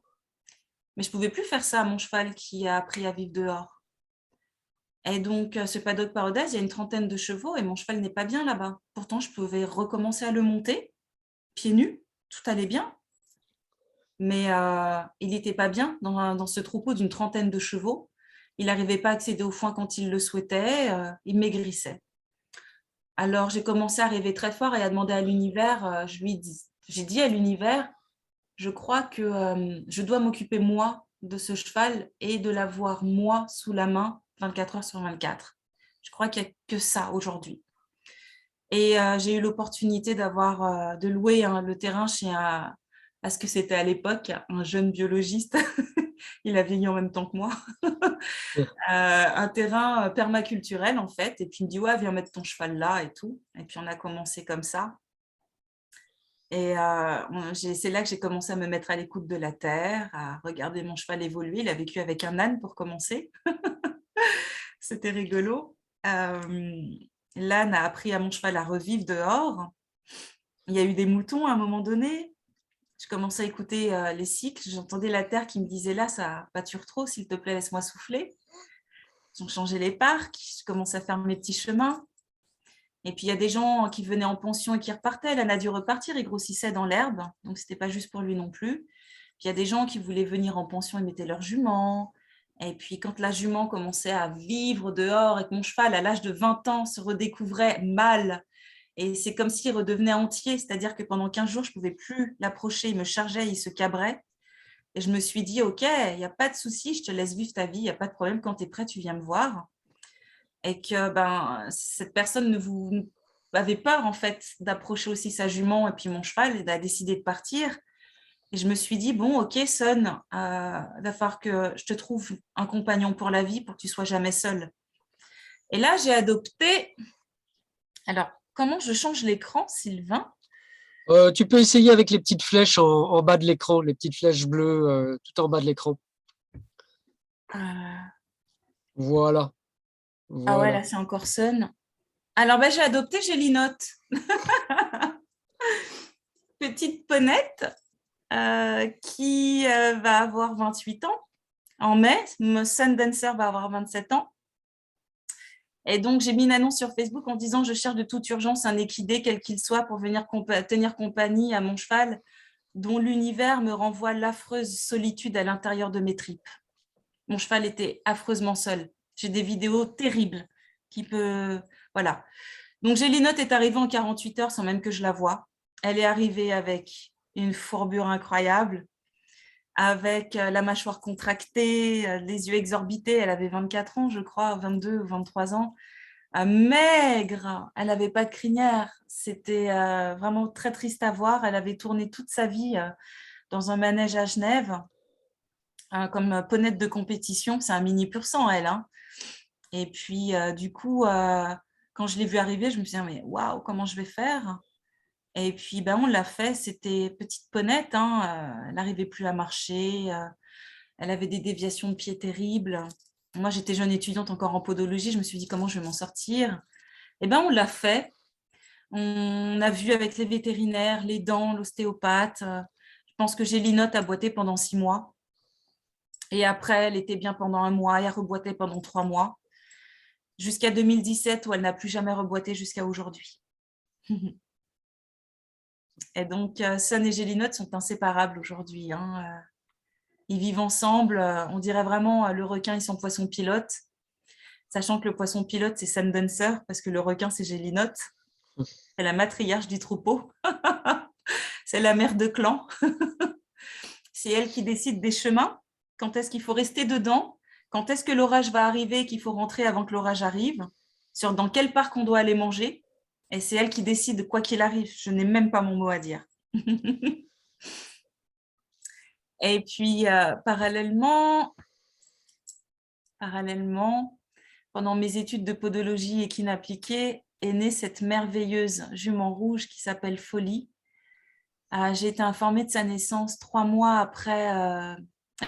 Mais je ne pouvais plus faire ça à mon cheval qui a appris à vivre dehors. Et donc, ce paddock Paradise, il y a une 30aine de chevaux et mon cheval n'est pas bien là-bas. Pourtant, je pouvais recommencer à le monter, pieds nus, tout allait bien. Mais il n'était pas bien dans ce troupeau d'une 30aine de chevaux. Il n'arrivait pas à accéder au foin quand il le souhaitait, il maigrissait. Alors, j'ai commencé à rêver très fort et à demander à l'univers, j'ai dit à l'univers, je crois que je dois m'occuper moi de ce cheval et de l'avoir moi sous la main 24 heures sur 24. Je crois qu'il n'y a que ça aujourd'hui. Et j'ai eu l'opportunité de louer le terrain chez à ce que c'était à l'époque, un jeune biologiste. Il a vieilli en même temps que moi. Un terrain permaculturel en fait. Et puis il me dit, ouais, viens mettre ton cheval là et tout. Et puis on a commencé comme ça. Et c'est là que j'ai commencé à me mettre à l'écoute de la terre, à regarder mon cheval évoluer. Il a vécu avec un âne pour commencer. C'était rigolo. L'âne a appris à mon cheval à revivre dehors. Il y a eu des moutons à un moment donné. Je commençais à écouter les cycles. J'entendais la terre qui me disait là, ça pâture trop, s'il te plaît, laisse-moi souffler. Ils ont changé les parcs. Je commençais à faire mes petits chemins. Et puis, il y a des gens qui venaient en pension et qui repartaient. L'âne a dû repartir. Il grossissait dans l'herbe. Donc, ce n'était pas juste pour lui non plus. Puis, il y a des gens qui voulaient venir en pension et mettaient leur jument. Et puis, quand la jument commençait à vivre dehors et que mon cheval, à l'âge de 20 ans, se redécouvrait mâle, et c'est comme s'il redevenait entier, c'est-à-dire que pendant 15 jours, je ne pouvais plus l'approcher, il me chargeait, il se cabrait. Et je me suis dit, OK, il n'y a pas de souci, je te laisse vivre ta vie, il n'y a pas de problème, quand tu es prêt, tu viens me voir. Et que cette personne avait peur, en fait, d'approcher aussi sa jument et puis mon cheval, et a décidé de partir. Et je me suis dit, bon, OK, Son, il va falloir que je te trouve un compagnon pour la vie pour que tu ne sois jamais seule. Et là, j'ai adopté... Alors, comment je change l'écran, Sylvain? Tu peux essayer avec les petites flèches en bas de l'écran, les petites flèches bleues tout en bas de l'écran. Ah Voilà, ouais, voilà. là, c'est encore Son. Alors, j'ai adopté Gélinotte, petite ponette qui va avoir 28 ans en mai. Mon Sun Dancer va avoir 27 ans. Et donc, j'ai mis une annonce sur Facebook en disant « Je cherche de toute urgence un équidé, quel qu'il soit, pour venir tenir compagnie à mon cheval, dont l'univers me renvoie l'affreuse solitude à l'intérieur de mes tripes. » Mon cheval était affreusement seul. J'ai des vidéos terribles qui peut... Voilà. Donc, Gélinotte est arrivée en 48 heures sans même que je la voie. Elle est arrivée avec une fourbure incroyable, avec la mâchoire contractée, les yeux exorbités. Elle avait 24 ans, je crois, 22 ou 23 ans. Maigre, elle n'avait pas de crinière. C'était vraiment très triste à voir. Elle avait tourné toute sa vie dans un manège à Genève, comme ponette de compétition. C'est un mini pur sang, elle. Hein. Et puis, du coup, quand je l'ai vue arriver, je me suis dit, mais waouh, comment je vais faire? Et puis, on l'a fait. C'était petite ponette. Hein, elle n'arrivait plus à marcher. Elle avait des déviations de pieds terribles. Moi, j'étais jeune étudiante encore en podologie. Je me suis dit, comment je vais m'en sortir? Eh bien, on l'a fait. On a vu avec les vétérinaires, les dents, l'ostéopathe. Je pense que Gélinotte a boité pendant 6 mois. Et après, elle était bien pendant 1 mois et elle reboitait pendant 3 mois. Jusqu'à 2017 où elle n'a plus jamais reboité jusqu'à aujourd'hui. Et donc, Son et Gélinotte sont inséparables aujourd'hui. Hein. Ils vivent ensemble. On dirait vraiment le requin et son poisson pilote. Sachant que le poisson pilote, c'est Sun Dancer, parce que le requin, c'est Gélinotte. C'est la matriarche du troupeau. C'est la mère de clan. C'est elle qui décide des chemins. Quand est-ce qu'il faut rester dedans? Quand est-ce que l'orage va arriver et qu'il faut rentrer avant que l'orage arrive? Dans quel parc on doit aller manger? Et c'est elle qui décide quoi qu'il arrive. Je n'ai même pas mon mot à dire. Et puis, parallèlement, pendant mes études de podologie équine appliquée, est née cette merveilleuse jument rouge qui s'appelle Folie. J'ai été informée de sa naissance 3 mois après.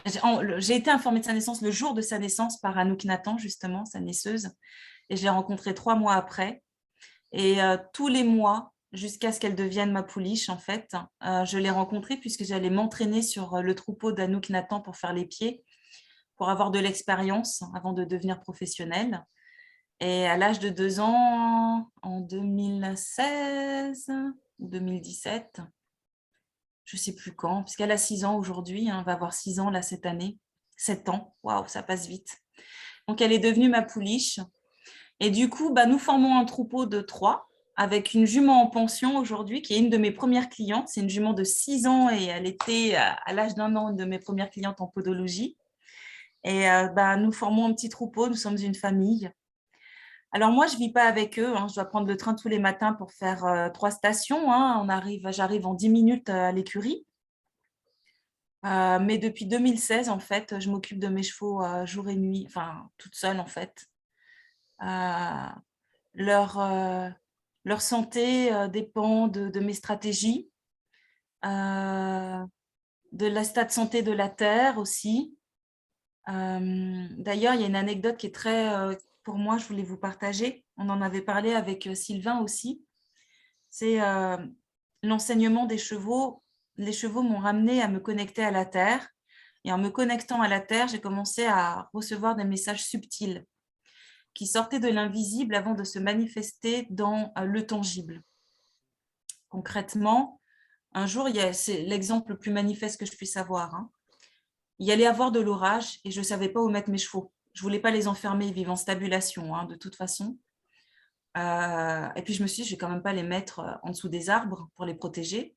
J'ai été informée de sa naissance le jour de sa naissance par Anouk Nathan, justement, sa naisseuse. Et je l'ai rencontrée 3 mois après. Et tous les mois, jusqu'à ce qu'elle devienne ma pouliche, en fait, je l'ai rencontrée puisque j'allais m'entraîner sur le troupeau d'Anouk Nathan pour faire les pieds, pour avoir de l'expérience avant de devenir professionnelle. Et à l'âge de 2 ans, en 2016 ou 2017, je ne sais plus quand, puisqu'elle a 6 ans aujourd'hui, hein, elle va avoir 6 ans là cette année, 7 ans, waouh, ça passe vite. Donc elle est devenue ma pouliche. Et du coup, nous formons un troupeau de 3 avec une jument en pension aujourd'hui, qui est une de mes premières clientes. C'est une jument de 6 ans et elle était à l'âge d'1 an une de mes premières clientes en podologie. Et nous formons un petit troupeau, nous sommes une famille. Alors moi, je ne vis pas avec eux, hein. Je dois prendre le train tous les matins pour faire 3 stations. Hein. J'arrive en 10 minutes à l'écurie. Mais depuis 2016, en fait, je m'occupe de mes chevaux jour et nuit, enfin, toute seule, en fait. Euh, leur, euh, leur santé dépend de mes stratégies, de l'état de santé de la terre aussi. D'ailleurs, il y a une anecdote qui est pour moi, je voulais vous partager. On en avait parlé avec Sylvain aussi. C'est l'enseignement des chevaux. Les chevaux m'ont ramené à me connecter à la terre. Et en me connectant à la terre, j'ai commencé à recevoir des messages subtils qui sortaient de l'invisible avant de se manifester dans le tangible. Concrètement, un jour, c'est l'exemple le plus manifeste que je puisse avoir, hein. Il y allait avoir de l'orage et je ne savais pas où mettre mes chevaux. Je ne voulais pas les enfermer, ils vivent en stabulation, hein, de toute façon. Et puis, je me suis dit, je ne vais quand même pas les mettre en dessous des arbres pour les protéger.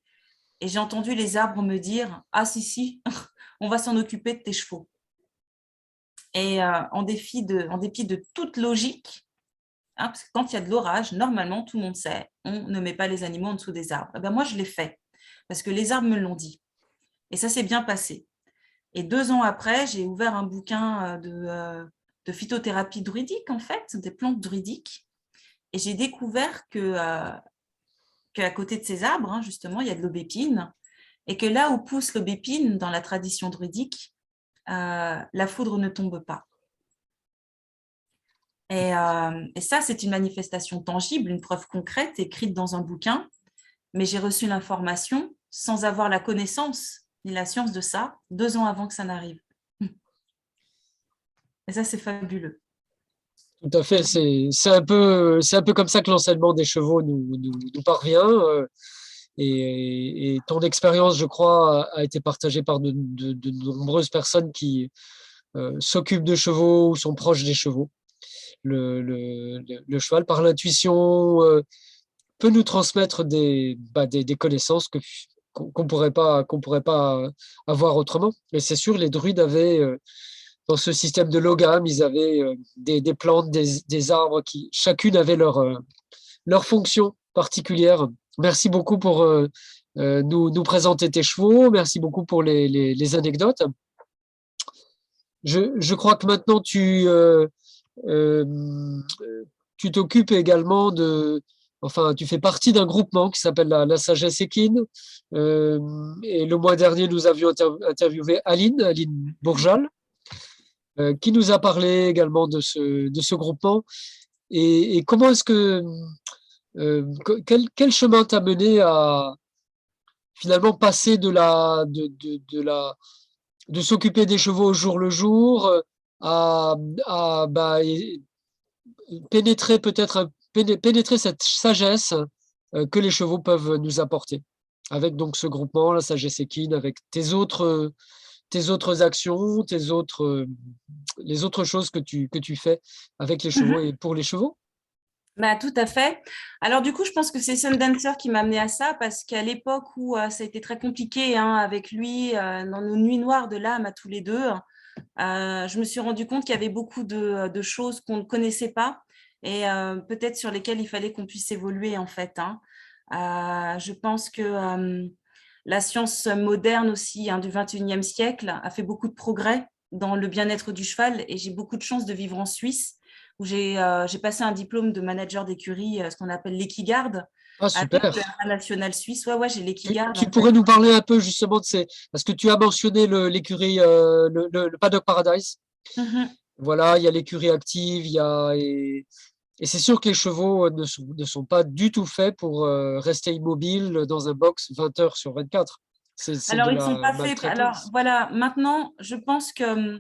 Et j'ai entendu les arbres me dire, ah si, on va s'en occuper de tes chevaux. Et en dépit de toute logique, hein, parce que quand il y a de l'orage, normalement, tout le monde sait, on ne met pas les animaux en dessous des arbres. Eh ben, moi, je l'ai fait, parce que les arbres me l'ont dit. Et ça s'est bien passé. Et 2 ans après, j'ai ouvert un bouquin de phytothérapie druidique, en fait, des plantes druidiques. Et j'ai découvert qu'à côté de ces arbres, hein, justement, il y a de l'aubépine. Et que là où pousse l'aubépine, dans la tradition druidique, la foudre ne tombe pas. Et ça, c'est une manifestation tangible, une preuve concrète, écrite dans un bouquin. Mais j'ai reçu l'information sans avoir la connaissance ni la science de ça, 2 ans avant que ça n'arrive. Et ça, c'est fabuleux. Tout à fait. C'est un peu comme ça que l'enseignement des chevaux nous parvient. Et ton expérience, je crois, a été partagée par de nombreuses personnes qui s'occupent de chevaux ou sont proches des chevaux. Le cheval, par l'intuition, peut nous transmettre des connaissances qu'on pourrait pas avoir autrement. Et c'est sûr, les druides avaient, dans ce système de logam, ils avaient des plantes, des arbres qui, chacune avait leur fonction particulière. Merci beaucoup pour nous présenter tes chevaux. Merci beaucoup pour les anecdotes. Je crois que maintenant, euh, tu t'occupes également enfin, tu fais partie d'un groupement qui s'appelle la Sagesse Équine. Et le mois dernier, nous avions interviewé Aline Bourjal, qui nous a parlé également de ce groupement. Et comment est-ce que, quel chemin t'a mené à finalement passer de s'occuper des chevaux au jour le jour à, à pénétrer pénétrer cette sagesse que les chevaux peuvent nous apporter. Avec donc ce groupement, la sagesse équine, avec tes autres actions, les autres choses que tu fais avec les chevaux et pour les chevaux. Bah, tout à fait. Alors du coup, je pense que c'est Sundancer qui m'a amené à ça parce qu'à l'époque où ça a été très compliqué, hein, avec lui, dans nos nuits noires de l'âme à tous les deux, je me suis rendu compte qu'il y avait beaucoup de choses qu'on ne connaissait pas et peut-être sur lesquelles il fallait qu'on puisse évoluer en fait, hein. Je pense que la science moderne aussi, hein, du 21e siècle a fait beaucoup de progrès dans le bien-être du cheval et j'ai beaucoup de chance de vivre en Suisse où j'ai passé un diplôme de manager d'écurie, ce qu'on appelle l'équigarde, Ah, avec super. le national suisse. Ouais, j'ai l'équigarde Tu en fait. pourrais nous parler un peu justement de ces... Parce que tu as mentionné l'écurie, le Paddock Paradise. Mhm. Voilà, il y a l'écurie active, et c'est sûr que les chevaux ne sont pas du tout faits pour rester immobiles dans un box 20 heures sur 24. C'est de Alors, ils ne sont la pas faits. Alors, maltraitance. voilà, maintenant, je pense que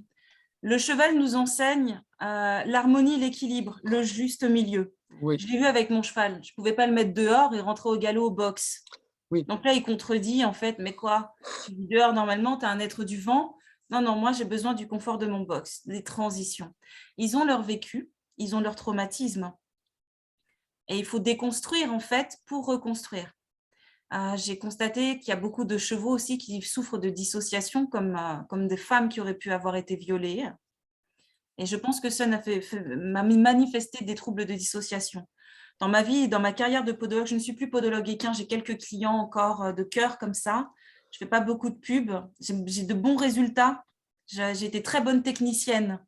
le cheval nous enseigne l'harmonie, l'équilibre, le juste milieu. Oui, Je l'ai vu avec mon cheval. Je ne pouvais pas le mettre dehors et rentrer au galop au box. oui. Donc là, il contredit en fait, mais quoi? Tu vis dehors normalement, tu es un être du vent. Non, non, moi j'ai besoin du confort de mon box, des transitions. Ils ont leur vécu, ils ont leur traumatisme. Et il faut déconstruire en fait pour reconstruire. J'ai constaté qu'il y a beaucoup de chevaux aussi qui souffrent de dissociation, comme des femmes qui auraient pu avoir été violées. Et je pense que ça m'a manifesté des troubles de dissociation. Dans ma vie, dans ma carrière de podologue, je ne suis plus podologue équin, j'ai quelques clients encore de cœur comme ça. Je ne fais pas beaucoup de pubs, j'ai de bons résultats. J'ai été très bonne technicienne.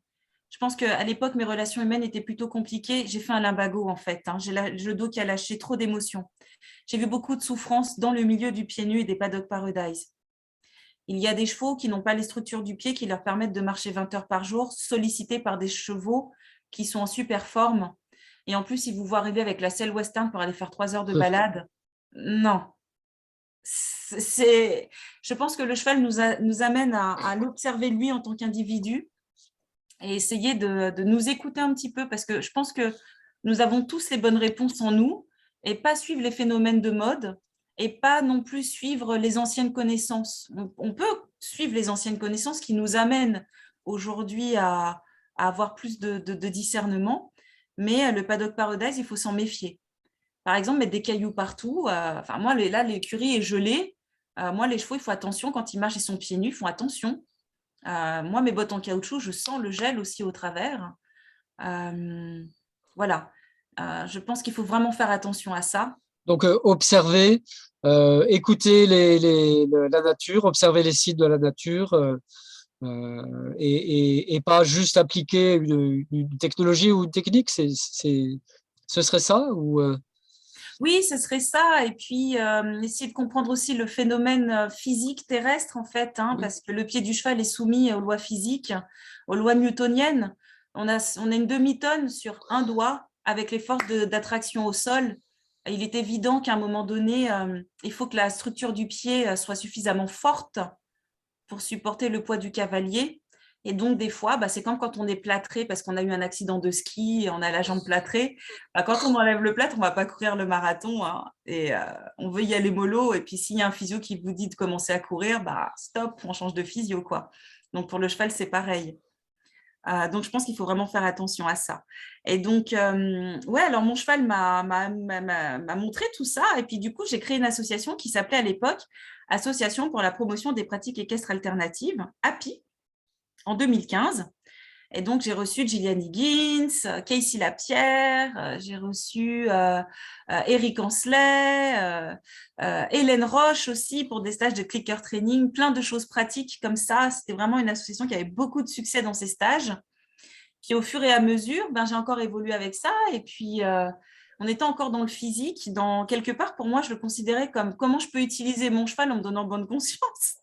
Je pense qu'à l'époque, mes relations humaines étaient plutôt compliquées. J'ai fait un limbago en fait, hein. J'ai le dos qui a lâché trop d'émotions. J'ai vu beaucoup de souffrance dans le milieu du pied nu et des paddock paradise. Il y a des chevaux qui n'ont pas les structures du pied qui leur permettent de marcher 20 heures par jour, sollicités par des chevaux qui sont en super forme. Et en plus, ils vous voient arriver avec la selle western pour aller faire 3 heures de balade. Non. Je pense que le cheval nous amène à l'observer lui en tant qu'individu et essayer de nous écouter un petit peu parce que je pense que nous avons tous les bonnes réponses en nous et pas suivre les phénomènes de mode et pas non plus suivre les anciennes connaissances. On peut suivre les anciennes connaissances qui nous amènent aujourd'hui à avoir plus de discernement, mais le paddock paradise, il faut s'en méfier. Par exemple, mettre des cailloux partout. Enfin, moi, là, l'écurie est gelée. Moi, les chevaux, il faut attention. Quand ils marchent, ils sont pieds nus, ils font attention. Moi, mes bottes en caoutchouc, je sens le gel aussi au travers. Voilà. Je pense qu'il faut vraiment faire attention à ça. Donc, observer, écouter la nature, observer les sites de la nature et pas juste appliquer une technologie ou une technique. Ce serait ça ou Oui, ce serait ça. Et puis, essayer de comprendre aussi le phénomène physique terrestre, en fait, hein, oui. parce que le pied du cheval est soumis aux lois physiques, aux lois newtoniennes. On a une demi-tonne sur un doigt avec les forces d'attraction au sol. Il est évident qu'à un moment donné, il faut que la structure du pied soit suffisamment forte pour supporter le poids du cavalier. Et donc, des fois, c'est comme quand on est plâtré parce qu'on a eu un accident de ski et on a la jambe plâtrée. Quand on enlève le plâtre, on ne va pas courir le marathon, hein, et on veut y aller mollo. Et puis, s'il y a un physio qui vous dit de commencer à courir, stop, on change de physio, quoi. Donc, pour le cheval, c'est pareil. Donc, je pense qu'il faut vraiment faire attention à ça. Et donc, ouais, alors mon cheval m'a montré tout ça. Et puis, du coup, j'ai créé une association qui s'appelait à l'époque Association pour la promotion des pratiques équestres alternatives, API, en 2015. Et donc, j'ai reçu Gillian Higgins, Casey Lapierre, j'ai reçu Eric Ancelet, Hélène Roche aussi pour des stages de clicker training, plein de choses pratiques comme ça. C'était vraiment une association qui avait beaucoup de succès dans ces stages. Puis au fur et à mesure, j'ai encore évolué avec ça. Et puis, on était encore dans le physique. Dans quelque part, pour moi, je le considérais comme comment je peux utiliser mon cheval en me donnant bonne conscience.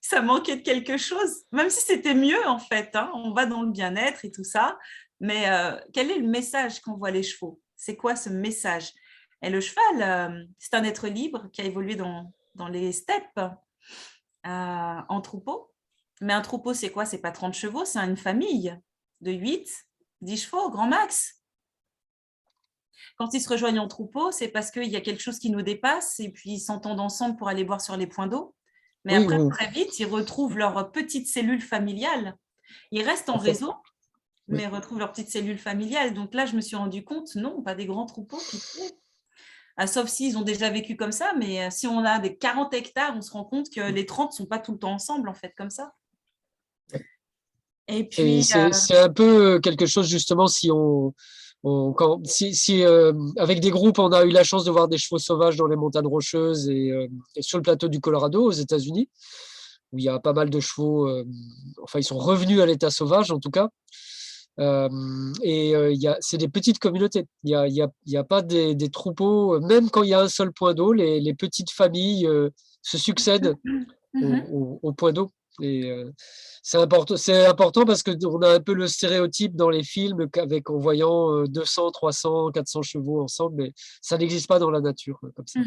Ça manquait de quelque chose, même si c'était mieux en fait, hein. On va dans le bien-être et tout ça, mais quel est le message qu'envoient les chevaux? C'est quoi ce message? Et le cheval, c'est un être libre qui a évolué dans les steppes en troupeau. Mais un troupeau, c'est quoi? C'est pas 30 chevaux, c'est une famille de 8, 10 chevaux, grand max. Quand ils se rejoignent en troupeau, c'est parce qu'il y a quelque chose qui nous dépasse et puis ils s'entendent ensemble pour aller boire sur les points d'eau. Mais Oui, après, très vite, ils retrouvent leur petite cellule familiale. Ils restent en enfin, réseau, oui. mais retrouvent leur petite cellule familiale. Donc là, je me suis rendu compte, non, pas des grands troupeaux, pitié. Sauf s'ils ont déjà vécu comme ça, mais si on a des 40 hectares, on se rend compte que les 30 ne sont pas tout le temps ensemble, en fait, comme ça. Et puis, C'est un peu quelque chose justement si avec des groupes on a eu la chance de voir des chevaux sauvages dans les montagnes rocheuses et sur le plateau du Colorado aux États-Unis où il y a pas mal de chevaux, enfin ils sont revenus à l'état sauvage en tout cas. C'est des petites communautés. Il y a pas des troupeaux, même quand il y a un seul point d'eau, les petites familles se succèdent au point d'eau. Et c'est important parce qu'on a un peu le stéréotype dans les films en voyant 200, 300, 400 chevaux ensemble, mais ça n'existe pas dans la nature comme ça.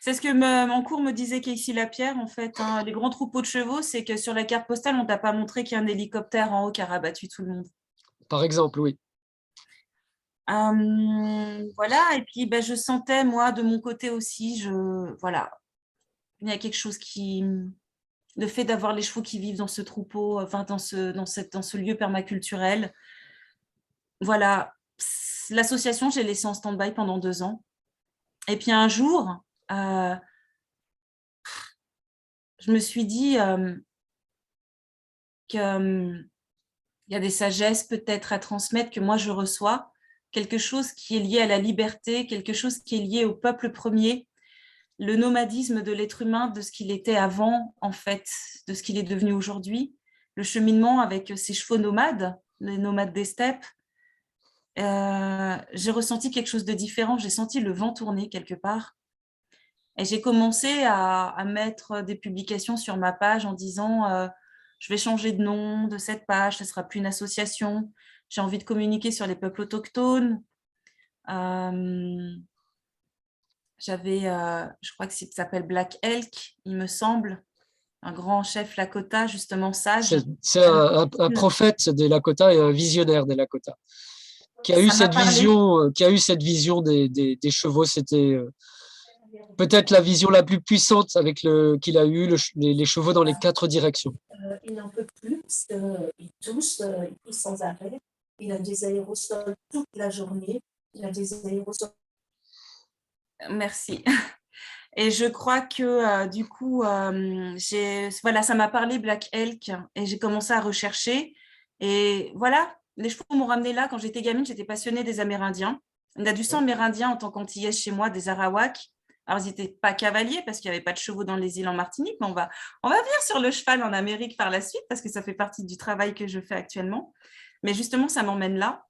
C'est ce que en cours me disait Casey Lapierre, en fait, hein. Les grands troupeaux de chevaux, c'est que sur la carte postale, on t'a pas montré qu'il y a un hélicoptère en haut qui a rabattu tout le monde. Par exemple, oui. Voilà, et puis je sentais, moi, de mon côté aussi, voilà, il y a quelque chose le fait d'avoir les chevaux qui vivent dans ce troupeau, enfin, dans ce lieu permaculturel, voilà, l'association, j'ai laissé en stand-by pendant 2 ans. Et puis un jour, je me suis dit qu'il y a des sagesses peut-être à transmettre que moi je reçois, quelque chose qui est lié à la liberté, quelque chose qui est lié au peuple premier, le nomadisme de l'être humain, de ce qu'il était avant, en fait, de ce qu'il est devenu aujourd'hui, le cheminement avec ces chevaux nomades, les nomades des steppes. J'ai ressenti quelque chose de différent, j'ai senti le vent tourner quelque part. Et j'ai commencé à mettre des publications sur ma page en disant je vais changer de nom de cette page, ce ne sera plus une association. J'ai envie de communiquer sur les peuples autochtones. J'avais, je crois que ça s'appelle Black Elk, il me semble, un grand chef Lakota, justement sage. C'est un prophète des Lakota et un visionnaire des Lakota qui a eu Ça m'a cette parlé. vision, des chevaux. C'était peut-être la vision la plus puissante avec qu'il a eu les chevaux dans les 4 directions. Il n'en peut plus parce qu'il tousse sans arrêt. Il a des aérosols toute la journée. Il a des aérosols. Merci. Et je crois que du coup, voilà, ça m'a parlé Black Elk et j'ai commencé à rechercher. Et voilà, les chevaux m'ont ramené là. Quand j'étais gamine, j'étais passionnée des Amérindiens. On a du sang amérindien en tant qu'antillaise chez moi, des Arawaks. Alors, ils n'étaient pas cavaliers parce qu'il n'y avait pas de chevaux dans les îles en Martinique, mais on va venir sur le cheval en Amérique par la suite parce que ça fait partie du travail que je fais actuellement. Mais justement, ça m'emmène là.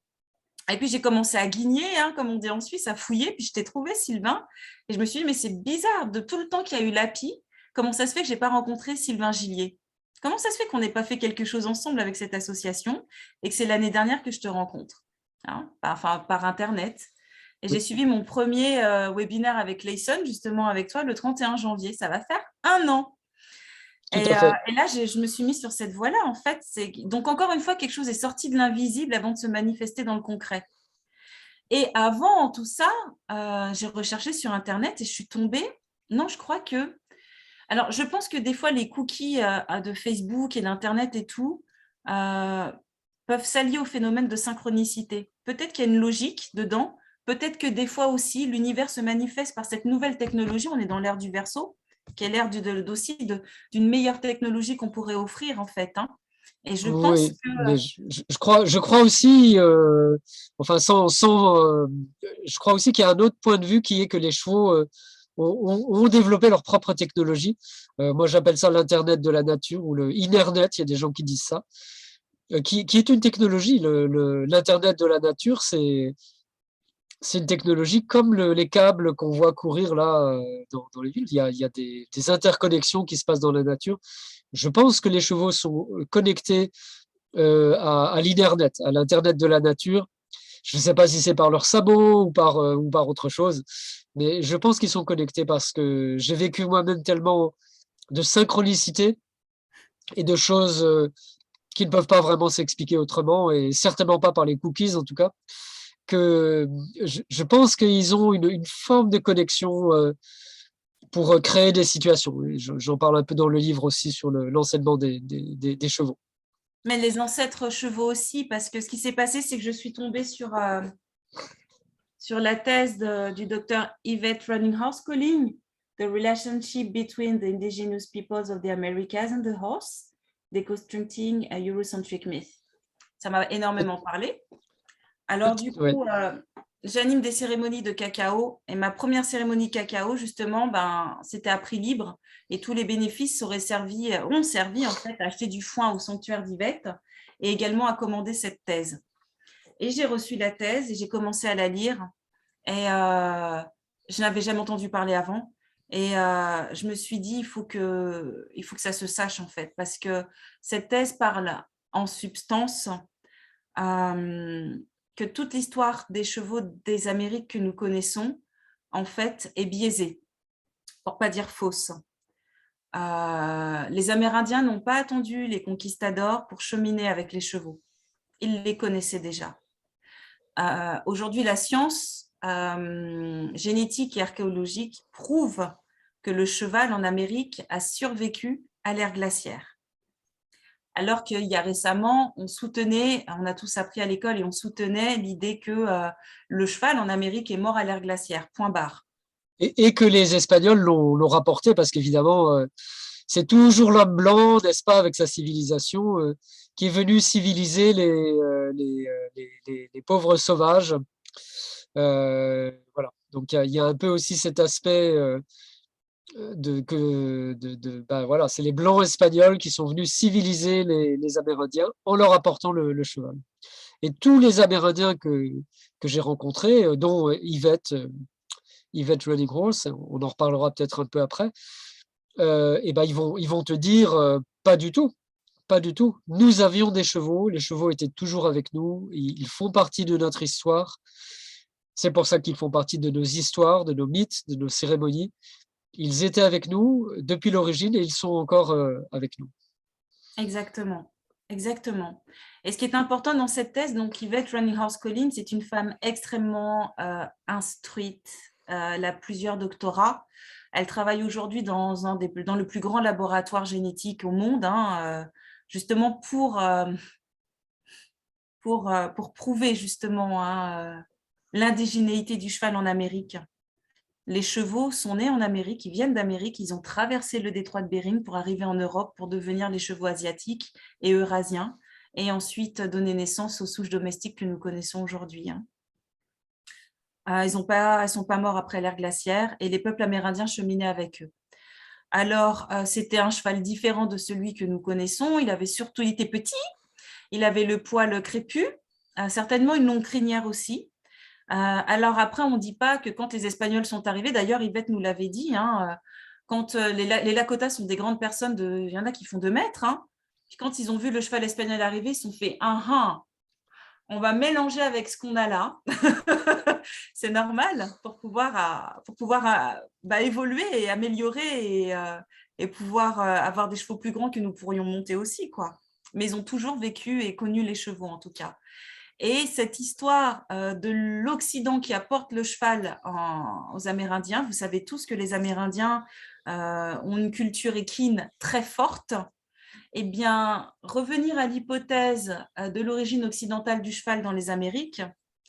Et puis, j'ai commencé à guigner, hein, comme on dit en Suisse, à fouiller. Puis, je t'ai trouvé, Sylvain. Et je me suis dit, mais c'est bizarre, de tout le temps qu'il y a eu l'API, comment ça se fait que je n'ai pas rencontré Sylvain Gillier? Comment ça se fait qu'on n'ait pas fait quelque chose ensemble avec cette association et que c'est l'année dernière que je te rencontre, hein, par Internet? Et j'ai suivi mon premier webinaire avec Layson, justement avec toi, le 31 janvier. Ça va faire 1 an. Tout à fait. Et là, je me suis mise sur cette voie-là, en fait. Donc, encore une fois, quelque chose est sorti de l'invisible avant de se manifester dans le concret. Et avant tout ça, j'ai recherché sur Internet et je suis tombée. Non, je crois que. Alors, je pense que des fois, les cookies de Facebook et d'Internet et tout peuvent s'allier au phénomène de synchronicité. Peut-être qu'il y a une logique dedans. Peut-être que des fois aussi, l'univers se manifeste par cette nouvelle technologie. On est dans l'ère du Verseau, qui est l'ère aussi d'une meilleure technologie qu'on pourrait offrir, en fait. Hein. Et je pense Oui, que. mais je crois aussi, enfin je crois aussi qu'il y a un autre point de vue qui est que les chevaux ont développé leur propre technologie. Moi, j'appelle ça l'Internet de la nature ou le Internet. Il y a des gens qui disent ça, qui est une technologie. L'Internet de la nature, c'est une technologie comme les câbles qu'on voit courir là dans les villes. Il y a des interconnexions qui se passent dans la nature. Je pense que les chevaux sont connectés à l'Internet, à l'Internet de la nature. Je ne sais pas si c'est par leurs sabots ou par autre chose, mais je pense qu'ils sont connectés parce que j'ai vécu moi-même tellement de synchronicité et de choses qui ne peuvent pas vraiment s'expliquer autrement, et certainement pas par les cookies en tout cas, que je pense qu'ils ont une forme de connexion pour créer des situations. J'en parle un peu dans le livre aussi sur l'enseignement des chevaux. Mais les ancêtres chevaux aussi, parce que ce qui s'est passé, c'est que je suis tombée sur la thèse du docteur Yvette Runninghouse-Colling, The Relationship Between the Indigenous Peoples of the Americas and the Horse, Deconstructing a Eurocentric Myth. Ça m'a énormément parlé. Alors du coup, j'anime des cérémonies de cacao et ma première cérémonie cacao, justement, c'était à prix libre et tous les bénéfices ont servi en fait à acheter du foin au sanctuaire d'Yvette et également à commander cette thèse. Et j'ai reçu la thèse et j'ai commencé à la lire et je n'avais jamais entendu parler avant. Et je me suis dit, il faut que ça se sache en fait, parce que cette thèse parle en substance que toute l'histoire des chevaux des Amériques que nous connaissons, en fait, est biaisée, pour ne pas dire fausse. Les Amérindiens n'ont pas attendu les conquistadors pour cheminer avec les chevaux. Ils les connaissaient déjà. Aujourd'hui, la science génétique et archéologique prouve que le cheval en Amérique a survécu à l'ère glaciaire. Alors qu'il y a récemment, on a tous appris à l'école et on soutenait l'idée que le cheval en Amérique est mort à l'ère glaciaire, point barre. Et que les Espagnols l'ont rapporté parce qu'évidemment, c'est toujours l'homme blanc, n'est-ce pas, avec sa civilisation, qui est venu civiliser les pauvres sauvages. Voilà. Donc il y a un peu aussi cet aspect voilà, c'est les Blancs espagnols qui sont venus civiliser les Amérindiens en leur apportant le cheval. Et tous les Amérindiens que j'ai rencontrés, dont Yvette Runninghouse, on en reparlera peut-être un peu après, et ben ils vont te dire pas du tout. pas du tout. Nous avions des chevaux, les chevaux étaient toujours avec nous, ils font partie de notre histoire. C'est pour ça qu'ils font partie de nos histoires, de nos mythes, de nos cérémonies. Ils étaient avec nous depuis l'origine et ils sont encore avec nous. Exactement, exactement. Et ce qui est important dans cette thèse, donc Yvette Ronninghurst-Collins, c'est une femme extrêmement instruite, elle a plusieurs doctorats. Elle travaille aujourd'hui dans le plus grand laboratoire génétique au monde, hein, justement pour prouver justement hein, l'indigénéité du cheval en Amérique. Les chevaux sont nés en Amérique, ils viennent d'Amérique, ils ont traversé le détroit de Bering pour arriver en Europe pour devenir les chevaux asiatiques et eurasiens et ensuite donner naissance aux souches domestiques que nous connaissons aujourd'hui. Hein. Ils sont pas morts après l'ère glaciaire et les peuples amérindiens cheminaient avec eux. Alors, c'était un cheval différent de celui que nous connaissons. Il était petit, il avait le poil crépu, certainement une longue crinière aussi. Alors après, on ne dit pas que quand les Espagnols sont arrivés, d'ailleurs Yvette nous l'avait dit, hein, quand les Lakotas sont des grandes personnes, il y en a qui font 2 mètres, hein, puis quand ils ont vu le cheval espagnol arriver, ils se sont fait on va mélanger avec ce qu'on a là. C'est normal pour pouvoir évoluer et améliorer et pouvoir avoir des chevaux plus grands que nous pourrions monter aussi, quoi. Mais ils ont toujours vécu et connu les chevaux en tout cas. Et cette histoire de l'Occident qui apporte le cheval aux Amérindiens, vous savez tous que les Amérindiens ont une culture équine très forte. Eh bien, revenir à l'hypothèse de l'origine occidentale du cheval dans les Amériques,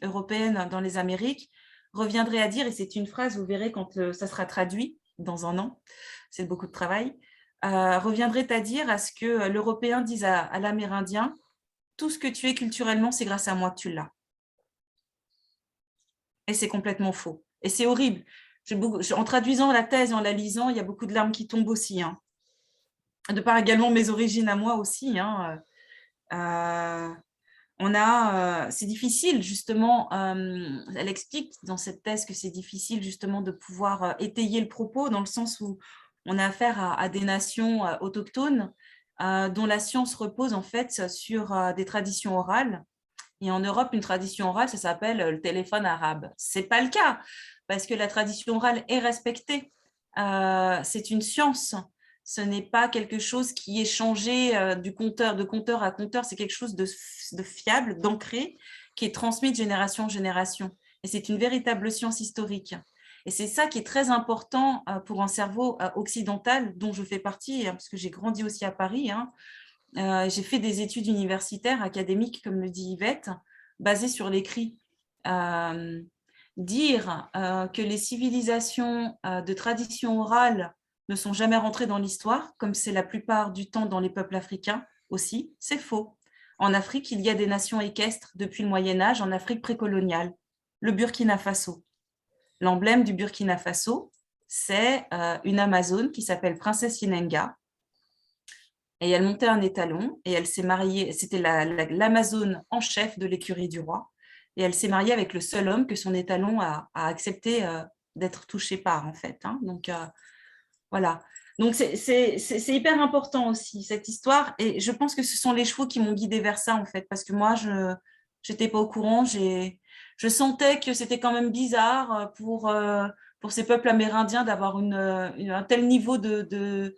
européenne dans les Amériques, reviendrait à dire, et c'est une phrase, vous verrez quand ça sera traduit dans un an, c'est beaucoup de travail, reviendrait à dire à ce que l'Européen dise à l'Amérindien, tout ce que tu es culturellement, c'est grâce à moi que tu l'as. Et c'est complètement faux. Et c'est horrible. En traduisant la thèse et en la lisant, il y a beaucoup de larmes qui tombent aussi. Hein. De par également mes origines à moi aussi. Hein. C'est difficile justement, elle explique dans cette thèse que c'est difficile justement de pouvoir étayer le propos dans le sens où on a affaire à des nations autochtones dont la science repose en fait sur des traditions orales. Et en Europe, une tradition orale, ça s'appelle le téléphone arabe. Ce n'est pas le cas, parce que la tradition orale est respectée. C'est une science. Ce n'est pas quelque chose qui est changé de compteur à compteur. C'est quelque chose de fiable, d'ancré, qui est transmis de génération en génération. Et c'est une véritable science historique. Et c'est ça qui est très important pour un cerveau occidental, dont je fais partie, hein, parce que j'ai grandi aussi à Paris. Hein. J'ai fait des études universitaires, académiques, comme le dit Yvette, basées sur l'écrit. Dire que les civilisations de tradition orale ne sont jamais rentrées dans l'histoire, comme c'est la plupart du temps dans les peuples africains aussi, c'est faux. En Afrique, il y a des nations équestres depuis le Moyen-Âge, en Afrique précoloniale. Le Burkina Faso. L'emblème du Burkina Faso, c'est une Amazone qui s'appelle Princesse Inenga. Et elle montait un étalon et elle s'est mariée, c'était l'Amazone en chef de l'écurie du roi. Et elle s'est mariée avec le seul homme que son étalon a accepté d'être touché par, en fait. Hein. Donc, voilà. Donc, c'est hyper important aussi, cette histoire. Et je pense que ce sont les chevaux qui m'ont guidée vers ça, en fait, parce que moi, je n'étais pas au courant. Je sentais que c'était quand même bizarre pour ces peuples amérindiens d'avoir un tel niveau de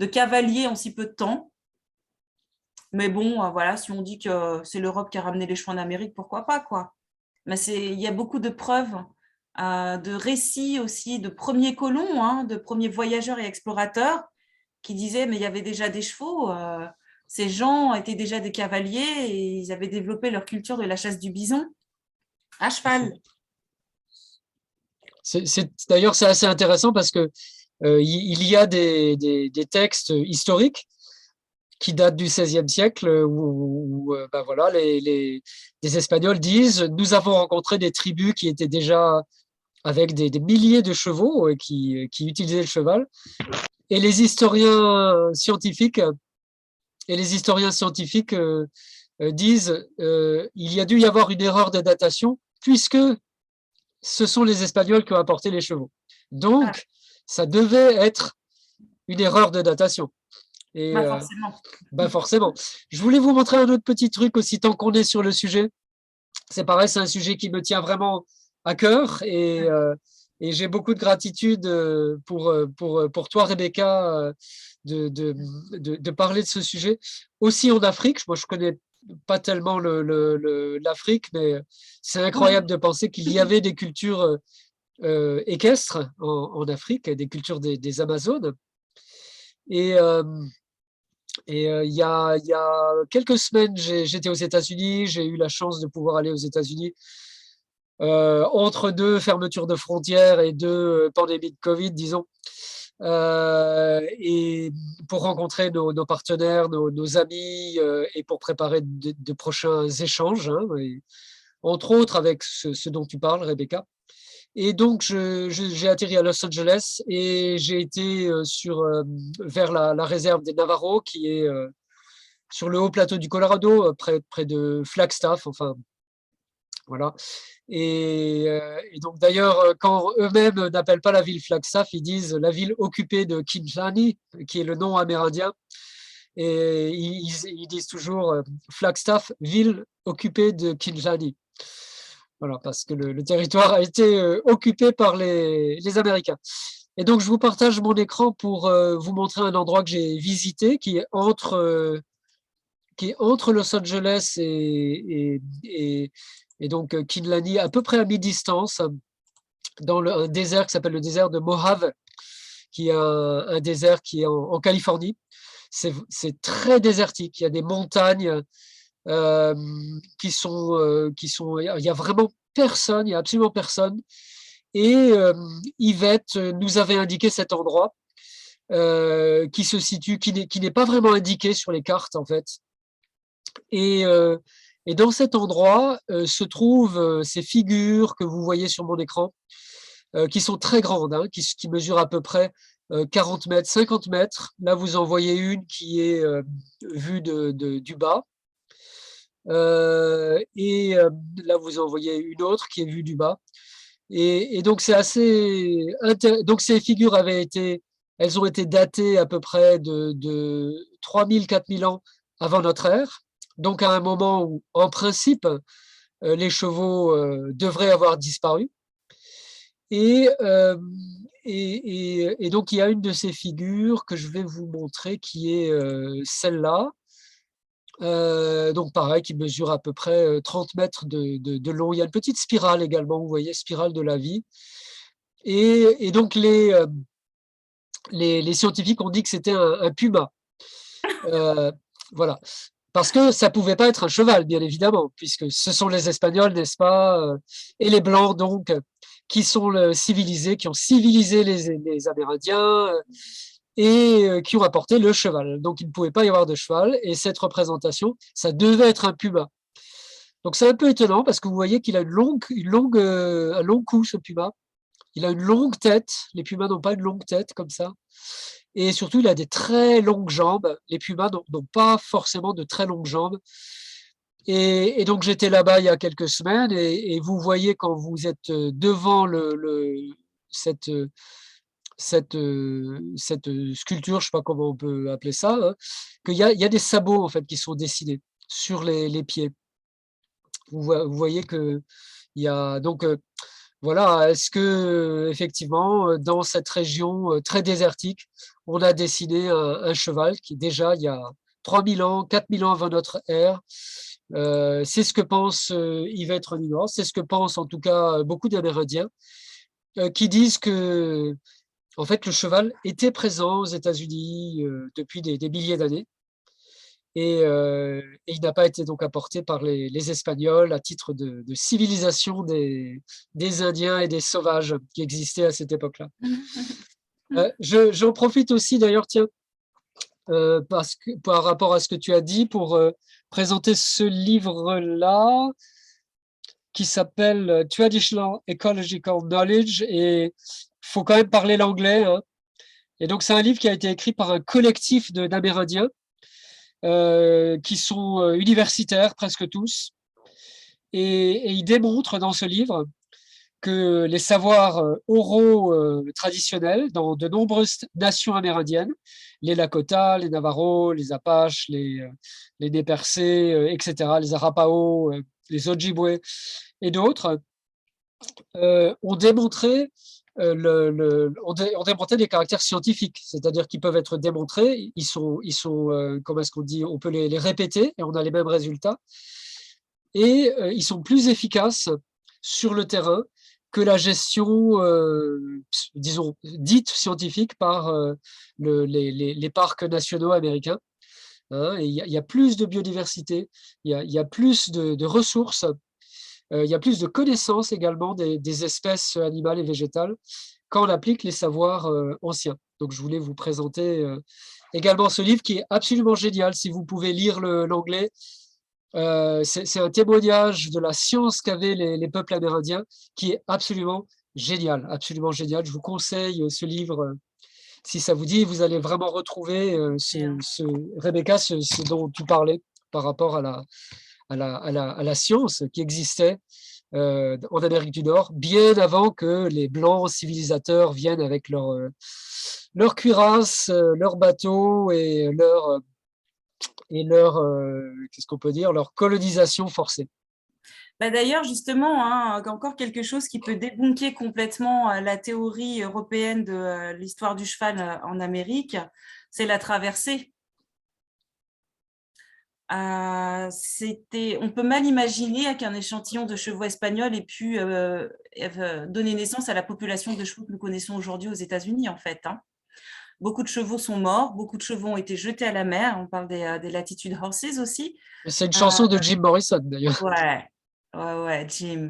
cavaliers en si peu de temps. Mais bon, voilà, si on dit que c'est l'Europe qui a ramené les chevaux en Amérique, pourquoi pas, quoi. Mais il y a beaucoup de preuves, de récits aussi, de premiers colons, hein, de premiers voyageurs et explorateurs qui disaient, mais il y avait déjà des chevaux, ces gens étaient déjà des cavaliers et ils avaient développé leur culture de la chasse du bison à cheval. D'ailleurs, c'est assez intéressant parce que il y a des textes historiques qui datent du XVIe siècle où ben voilà, les Espagnols disent « Nous avons rencontré des tribus qui étaient déjà avec des milliers de chevaux qui utilisaient le cheval. » Et les historiens scientifiques disent il y a dû y avoir une erreur de datation puisque ce sont les Espagnols qui ont apporté les chevaux. Donc, ça devait être une erreur de datation. Et Bah, forcément. forcément. Je voulais vous montrer un autre petit truc aussi, tant qu'on est sur le sujet. C'est pareil, c'est un sujet qui me tient vraiment à cœur et j'ai beaucoup de gratitude pour toi, Rebecca, de parler de ce sujet. Aussi en Afrique, moi je connais pas tellement l'Afrique, mais c'est incroyable de penser qu'il y avait des cultures équestres en Afrique, des cultures des Amazones. Et, il y a quelques semaines, j'étais aux États-Unis, j'ai eu la chance de pouvoir aller aux États-Unis entre deux fermetures de frontières et deux pandémies de Covid, disons, et pour rencontrer nos partenaires, nos amis, et pour préparer de prochains échanges, hein, entre autres avec ce dont tu parles, Rebecca. Et donc, j'ai atterri à Los Angeles et j'ai été vers la réserve des Navajos, qui est sur le haut plateau du Colorado, près de Flagstaff, enfin, voilà. Et donc, d'ailleurs, quand eux-mêmes n'appellent pas la ville Flagstaff, ils disent la ville occupée de Kinlani, qui est le nom amérindien. Et ils disent toujours Flagstaff, ville occupée de Kinlani. Voilà, parce que le territoire a été occupé par les Américains. Et donc, je vous partage mon écran pour vous montrer un endroit que j'ai visité, qui est entre Los Angeles et donc Kinlani, à peu près à mi-distance, dans un désert qui s'appelle le désert de Mojave, qui est un désert qui est en Californie. C'est très désertique. Il y a des montagnes qui sont, il y a vraiment personne, il y a absolument personne. Et Yvette nous avait indiqué cet endroit qui se situe, qui n'est pas vraiment indiqué sur les cartes en fait. Et, et dans cet endroit se trouvent ces figures que vous voyez sur mon écran, qui sont très grandes, hein, qui mesurent à peu près 40 mètres, 50 mètres. Là, vous en voyez une qui est vue du bas. Et là, vous en voyez une autre qui est vue du bas. Et donc, c'est assez donc ces figures elles ont été datées à peu près de 3000, 4000 ans avant notre ère. Donc, à un moment où, en principe, les chevaux devraient avoir disparu. Et, et donc, il y a une de ces figures que je vais vous montrer qui est celle-là. Donc pareil, qui mesure à peu près 30 mètres de long. Il y a une petite spirale également, vous voyez, spirale de la vie. Et donc les scientifiques ont dit que c'était un puma. Voilà. Parce que ça pouvait pas être un cheval, bien évidemment, puisque ce sont les Espagnols, n'est-ce pas, et les Blancs, donc, qui sont civilisés, qui ont civilisé les Amérindiens, et qui ont apporté le cheval. Donc, il ne pouvait pas y avoir de cheval, et cette représentation, ça devait être un puma. Donc, c'est un peu étonnant, parce que vous voyez qu'il a un long cou, ce puma. Il a une longue tête. Les pumas n'ont pas une longue tête comme ça. Et surtout, il a des très longues jambes. Les pumas n'ont pas forcément de très longues jambes. Et donc, j'étais là-bas il y a quelques semaines, et vous voyez quand vous êtes devant cette, cette sculpture, je ne sais pas comment on peut appeler ça, hein, qu'il y a des sabots en fait qui sont dessinés sur les pieds. Vous voyez que il y a donc voilà, est-ce que effectivement dans cette région très désertique, on a dessiné un cheval qui déjà il y a 3000 ans, 4000 ans avant notre ère. C'est ce que pense Yvette Renigor, c'est ce que pensent en tout cas beaucoup d'Amérindiens qui disent que en fait, le cheval était présent aux États-Unis depuis des milliers d'années et il n'a pas été donc apporté par les Espagnols à titre de civilisation des Indiens et des sauvages qui existaient à cette époque-là. J'en profite aussi d'ailleurs, tiens, parce que, par rapport à ce que tu as dit, pour présenter ce livre-là qui s'appelle Traditional Ecological Knowledge, et il faut quand même parler l'anglais, hein. Et donc, c'est un livre qui a été écrit par un collectif d'Amérindiens qui sont universitaires, presque tous. Et ils démontrent dans ce livre que les savoirs oraux traditionnels dans de nombreuses nations amérindiennes, les Lakota, les Navajos, les Apaches, les Nez Percés, etc., les Arapaho, les Ojibwe et d'autres, ont démontré ont démontré des caractères scientifiques, c'est-à-dire qu'ils peuvent être démontrés, comment est-ce qu'on dit, on peut les répéter et on a les mêmes résultats, et ils sont plus efficaces sur le terrain que la gestion, disons, dite scientifique par les parcs nationaux américains. Hein, et il y a plus de biodiversité, il y a plus de ressources, il y a plus de connaissances également des espèces animales et végétales quand on applique les savoirs anciens. Donc, je voulais vous présenter également ce livre qui est absolument génial. Si vous pouvez lire l'anglais, c'est un témoignage de la science qu'avaient les peuples amérindiens qui est absolument génial, absolument génial. Je vous conseille ce livre. Si ça vous dit, vous allez vraiment retrouver Rebecca, ce dont tu parlais par rapport à la science qui existait en Amérique du Nord, bien avant que les Blancs civilisateurs viennent avec leur cuirasse, leurs bateaux et qu'est-ce qu'on peut dire, leur colonisation forcée. Bah d'ailleurs, justement, hein, encore quelque chose qui peut débunker complètement la théorie européenne de l'histoire du cheval en Amérique, c'est la traversée. On peut mal imaginer qu'un échantillon de chevaux espagnols ait pu donner naissance à la population de chevaux que nous connaissons aujourd'hui aux États-Unis, en fait. Hein. Beaucoup de chevaux sont morts, beaucoup de chevaux ont été jetés à la mer. On parle des Latitude Horses aussi. C'est une chanson de Jim Morrison, d'ailleurs. Ouais, Jim.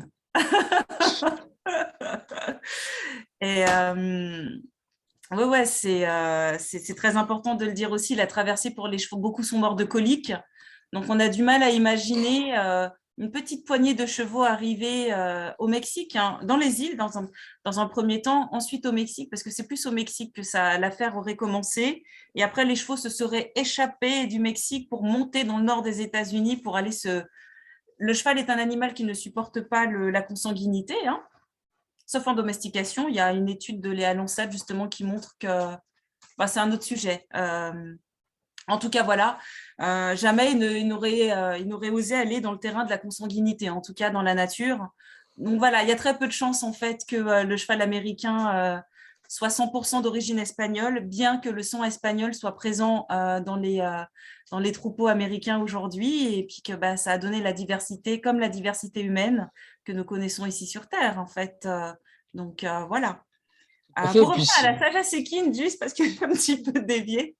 Et c'est très important de le dire aussi, la traversée pour les chevaux, beaucoup sont morts de coliques. Donc, on a du mal à imaginer une petite poignée de chevaux arriver au Mexique, hein, dans les îles, dans un premier temps, ensuite au Mexique, parce que c'est plus au Mexique que l'affaire aurait commencé. Et après, les chevaux se seraient échappés du Mexique pour monter dans le nord des États-Unis pour aller Le cheval est un animal qui ne supporte pas la consanguinité, hein, sauf en domestication. Il y a une étude de Léa Lansat, justement, qui montre que c'est un autre sujet. En tout cas, voilà, jamais il n'aurait osé aller dans le terrain de la consanguinité, en tout cas dans la nature. Donc voilà, il y a très peu de chances en fait que le cheval américain soit 100% d'origine espagnole, bien que le sang espagnol soit présent dans les troupeaux américains aujourd'hui, et puis que ça a donné la diversité, comme la diversité humaine que nous connaissons ici sur Terre, en fait. Donc voilà. Pour revenir à la sagesse équine, juste parce que j'ai un petit peu dévié.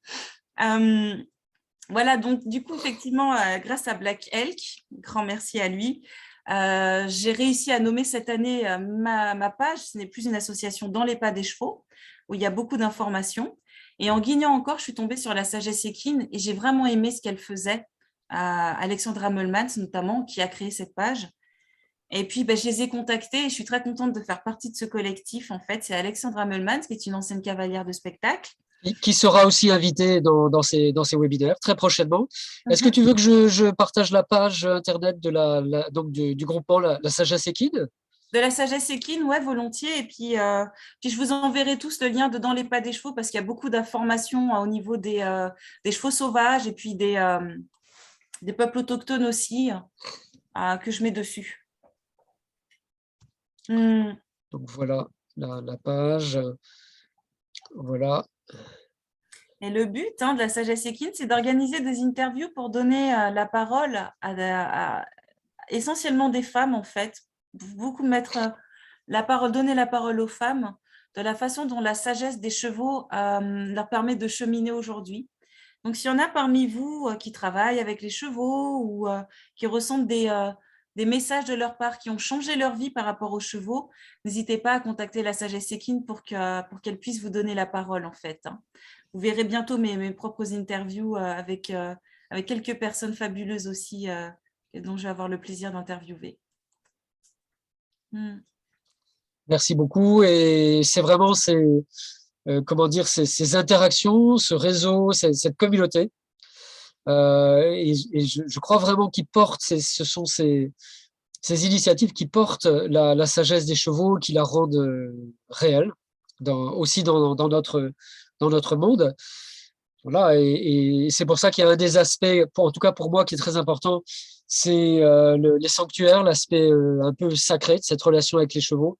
Voilà, donc du coup, effectivement, grâce à Black Elk, grand merci à lui, j'ai réussi à nommer cette année ma page. Ce n'est plus une association dans les pas des chevaux, où il y a beaucoup d'informations. Et en guignant encore, je suis tombée sur la sagesse équine et j'ai vraiment aimé ce qu'elle faisait. Alexandra Möllmans, notamment, qui a créé cette page. Et puis, je les ai contactés et je suis très contente de faire partie de ce collectif. En fait, c'est Alexandra Möllmans, qui est une ancienne cavalière de spectacle. Qui sera aussi invitée dans ces webinaires très prochainement. Est-ce que tu veux que je partage la page internet donc du groupement La Sagesse Équine? De la sagesse équine, ouais, volontiers. Et puis je vous enverrai tous le lien de Dans les pas des chevaux parce qu'il y a beaucoup d'informations au niveau des chevaux sauvages et puis des peuples autochtones aussi que je mets dessus. Donc voilà la page. Voilà. Et le but de la sagesse équine, c'est d'organiser des interviews pour donner la parole à essentiellement des femmes, en fait. Beaucoup mettre donner la parole aux femmes de la façon dont la sagesse des chevaux leur permet de cheminer aujourd'hui. Donc, s'il y en a parmi vous qui travaillent avec les chevaux ou qui ressentent des messages de leur part qui ont changé leur vie par rapport aux chevaux, n'hésitez pas à contacter la sagesse équine pour qu'elle puisse vous donner la parole, en fait. Hein. Vous verrez bientôt mes propres interviews avec quelques personnes fabuleuses aussi dont je vais avoir le plaisir d'interviewer. Merci beaucoup. Et c'est vraiment ces interactions, ce réseau, cette communauté. Et je crois vraiment qu'ils portent, ce sont ces ces initiatives qui portent la sagesse des chevaux, qui la rendent réelle, aussi dans notre monde. Voilà, et c'est pour ça qu'il y a un des aspects, en tout cas pour moi, qui est très important, c'est les sanctuaires, l'aspect un peu sacré de cette relation avec les chevaux.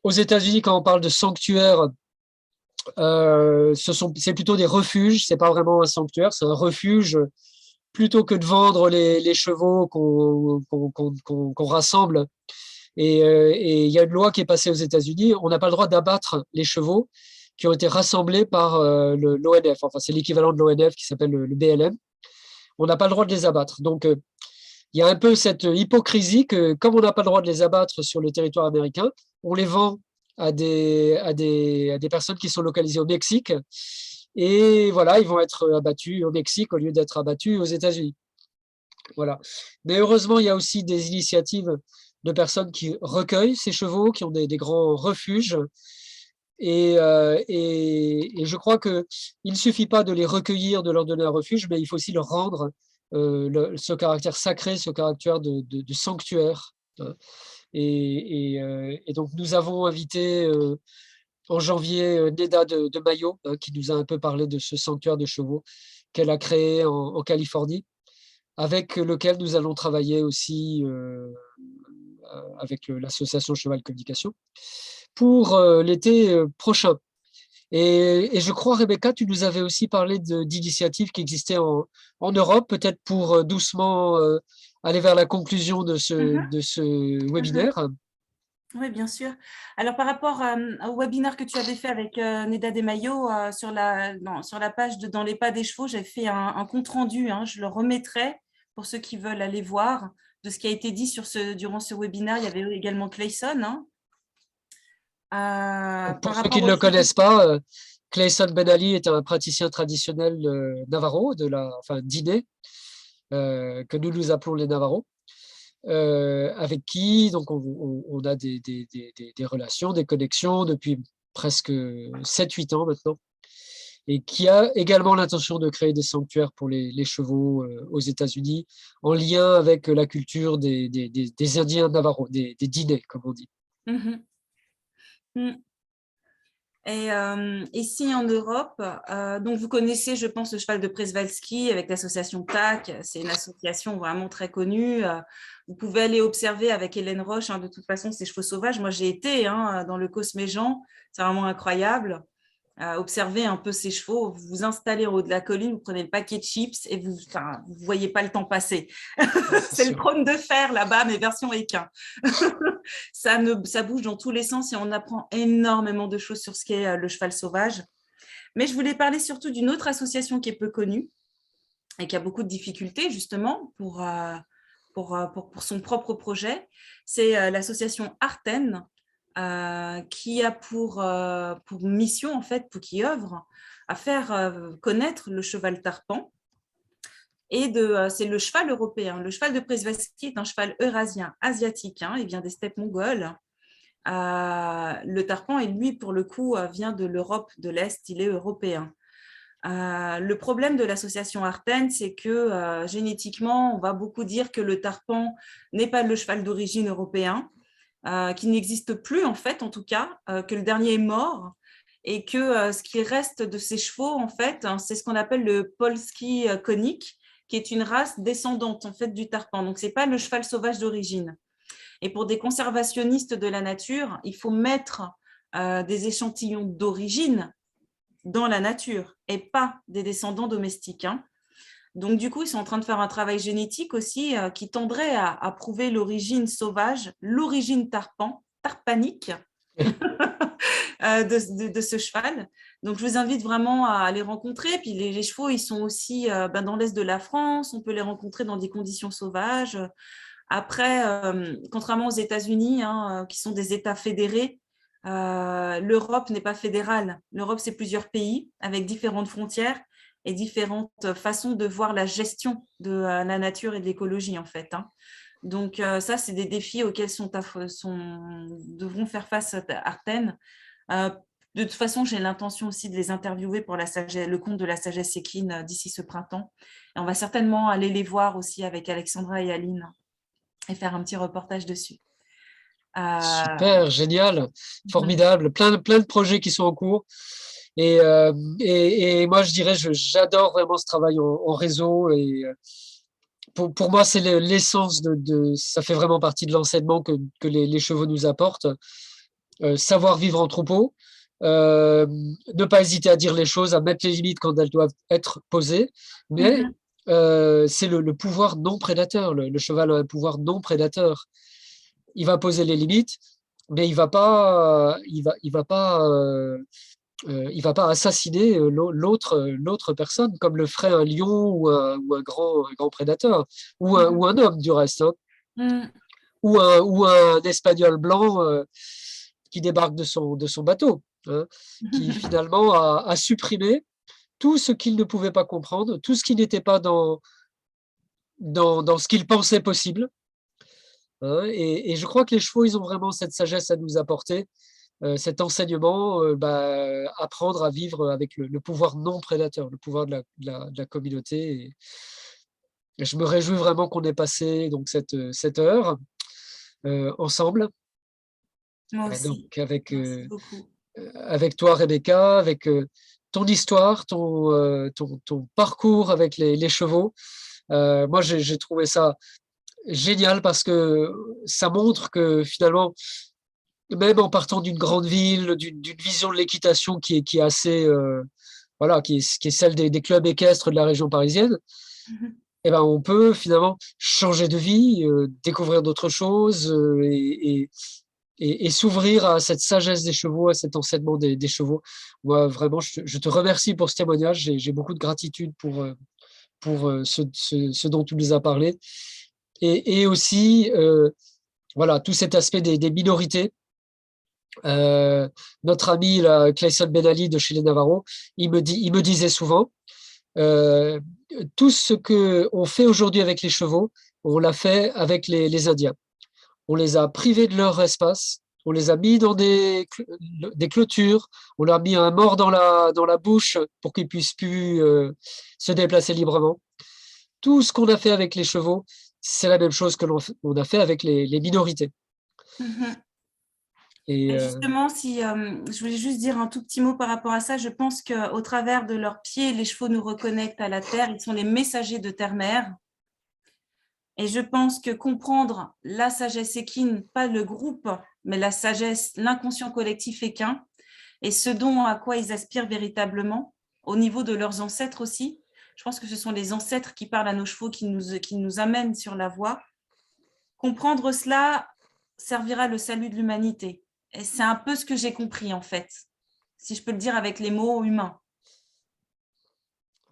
Aux États-Unis, quand on parle de sanctuaire, c'est plutôt des refuges, c'est pas vraiment un sanctuaire, c'est un refuge. Plutôt que de vendre les chevaux qu'on rassemble. Et il y a une loi qui est passée aux États-Unis, on n'a pas le droit d'abattre les chevaux qui ont été rassemblés par l'ONF. Enfin, c'est l'équivalent de l'ONF qui s'appelle le BLM. On n'a pas le droit de les abattre. Donc, il y a un peu cette hypocrisie que, comme on n'a pas le droit de les abattre sur le territoire américain, on les vend à des personnes qui sont localisées au Mexique. Et voilà, ils vont être abattus au Mexique au lieu d'être abattus aux États-Unis. Voilà. Mais heureusement, il y a aussi des initiatives de personnes qui recueillent ces chevaux, qui ont des grands refuges. Et je crois qu'il ne suffit pas de les recueillir, de leur donner un refuge, mais il faut aussi leur rendre ce caractère sacré, ce caractère de sanctuaire. Et donc, nous avons invité en janvier Neda de Mayo, qui nous a un peu parlé de ce sanctuaire de chevaux qu'elle a créé en Californie, avec lequel nous allons travailler aussi avec l'association Cheval Communication pour l'été prochain. Et je crois, Rebecca, tu nous avais aussi parlé d'initiatives qui existaient en Europe, peut-être pour doucement aller vers la conclusion de ce webinaire. Oui, bien sûr. Alors, par rapport au webinaire que tu avais fait avec Neda Desmaillots sur la page de Dans les pas des chevaux, j'avais fait un compte-rendu. Je le remettrai pour ceux qui veulent aller voir de ce qui a été dit durant ce webinaire. Il y avait également Clayson. Pour Par ceux qui rapport ne aux le chevaux. connaissent pas, Clayson Ben Ali est un praticien traditionnel Navarro, dîner, que nous appelons les Navarros, avec qui donc on a des relations, des connexions depuis presque 7-8 ans maintenant, et qui a également l'intention de créer des sanctuaires pour les chevaux aux États-Unis, en lien avec la culture des Indiens Navarros, des dîners, comme on dit. Mhm. Mm. Et ici en Europe, donc vous connaissez, je pense, le cheval de Przewalski avec l'association TAC. C'est une association vraiment très connue. Vous pouvez aller observer avec Hélène Roche, de toute façon, ces chevaux sauvages. Moi, j'ai été dans le Cosméjean. C'est vraiment incroyable. Observez un peu ces chevaux, vous vous installez en haut de la colline, vous prenez le paquet de chips et vous ne voyez pas le temps passer. C'est le trône de fer là-bas, mais version équin. Ça bouge dans tous les sens et on apprend énormément de choses sur ce qu'est le cheval sauvage. Mais je voulais parler surtout d'une autre association qui est peu connue et qui a beaucoup de difficultés justement pour son propre projet. C'est l'association Arten, qui a pour mission, en fait, qui œuvre à faire connaître le cheval tarpan. C'est le cheval européen. Le cheval de Przewalski est un cheval eurasien, asiatique. Il vient des steppes mongoles. Le tarpan, et lui, pour le coup, vient de l'Europe de l'Est. Il est européen. Le problème de l'association Arten, c'est que génétiquement, on va beaucoup dire que le tarpan n'est pas le cheval d'origine européen, qui n'existe plus en fait, en tout cas, que le dernier est mort et que ce qui reste de ces chevaux, en fait, c'est ce qu'on appelle le Polski Konik, qui est une race descendante en fait du tarpan. Donc, c'est pas le cheval sauvage d'origine. Et pour des conservationnistes de la nature, il faut mettre des échantillons d'origine dans la nature et pas des descendants domestiques. Donc, du coup, ils sont en train de faire un travail génétique aussi qui tendrait à prouver l'origine sauvage, l'origine tarpanique de ce cheval. Donc, je vous invite vraiment à les rencontrer. Puis, les chevaux, ils sont aussi dans l'est de la France. On peut les rencontrer dans des conditions sauvages. Après, contrairement aux États-Unis, qui sont des États fédérés, l'Europe n'est pas fédérale. L'Europe, c'est plusieurs pays avec différentes frontières et différentes façons de voir la gestion de la nature et de l'écologie, en fait. Donc, ça, c'est des défis auxquels devront faire face Arten. De toute façon, j'ai l'intention aussi de les interviewer pour le compte de la sagesse équine d'ici ce printemps. Et on va certainement aller les voir aussi avec Alexandra et Aline. et faire un petit reportage dessus. Super, génial, formidable, plein de projets qui sont en cours. Et, et moi, je dirais, j'adore vraiment ce travail en réseau. Et pour moi, c'est l'essence ça fait vraiment partie de l'enseignement que les chevaux nous apportent. Savoir vivre en troupeau, ne pas hésiter à dire les choses, à mettre les limites quand elles doivent être posées, mais c'est le pouvoir non prédateur. Le cheval a un pouvoir non prédateur. Il va poser les limites, mais il va pas assassiner l'autre personne comme le ferait un lion ou un grand prédateur ou un homme du reste, hein, ou un espagnol blanc qui débarque de son bateau, hein, qui finalement a supprimé tout ce qu'il ne pouvait pas comprendre, tout ce qui n'était pas dans ce qu'il pensait possible, hein. Et je crois que les chevaux, ils ont vraiment cette sagesse à nous apporter, cet enseignement, apprendre à vivre avec le pouvoir non prédateur, le pouvoir de la communauté. Et je me réjouis vraiment qu'on ait passé donc cette heure ensemble. Moi aussi. Donc Merci beaucoup. avec toi, Rebecca, avec ton histoire, ton parcours avec les chevaux. Moi, j'ai trouvé ça génial parce que ça montre que finalement, même en partant d'une grande ville, d'une vision de l'équitation qui est assez, voilà, qui est celle des clubs équestres de la région parisienne, eh ben, on peut finalement changer de vie, découvrir d'autres choses et s'ouvrir à cette sagesse des chevaux, à cet enseignement des chevaux. Moi, vraiment, je te remercie pour ce témoignage. J'ai beaucoup de gratitude pour ce dont tu nous as parlé. Et aussi, voilà, tout cet aspect des minorités. Notre ami là, Clayson Ben Ali de chez les Navarro, il me disait souvent, tout ce qu'on fait aujourd'hui avec les chevaux, on l'a fait avec les Indiens. On les a privés de leur espace, on les a mis dans des clôtures, on leur a mis un mort dans la bouche pour qu'ils puissent plus se déplacer librement. Tout ce qu'on a fait avec les chevaux, c'est la même chose que l'on a fait avec les minorités. Et justement, je voulais juste dire un tout petit mot par rapport à ça. Je pense qu'au travers de leurs pieds, les chevaux nous reconnectent à la terre. Ils sont les messagers de terre-mère. Et je pense que comprendre la sagesse équine, pas le groupe, mais la sagesse, l'inconscient collectif équin, et ce dont à quoi ils aspirent véritablement, au niveau de leurs ancêtres aussi. Je pense que ce sont les ancêtres qui parlent à nos chevaux, qui nous amènent sur la voie. Comprendre cela servira le salut de l'humanité. Et c'est un peu ce que j'ai compris, en fait, si je peux le dire avec les mots humains.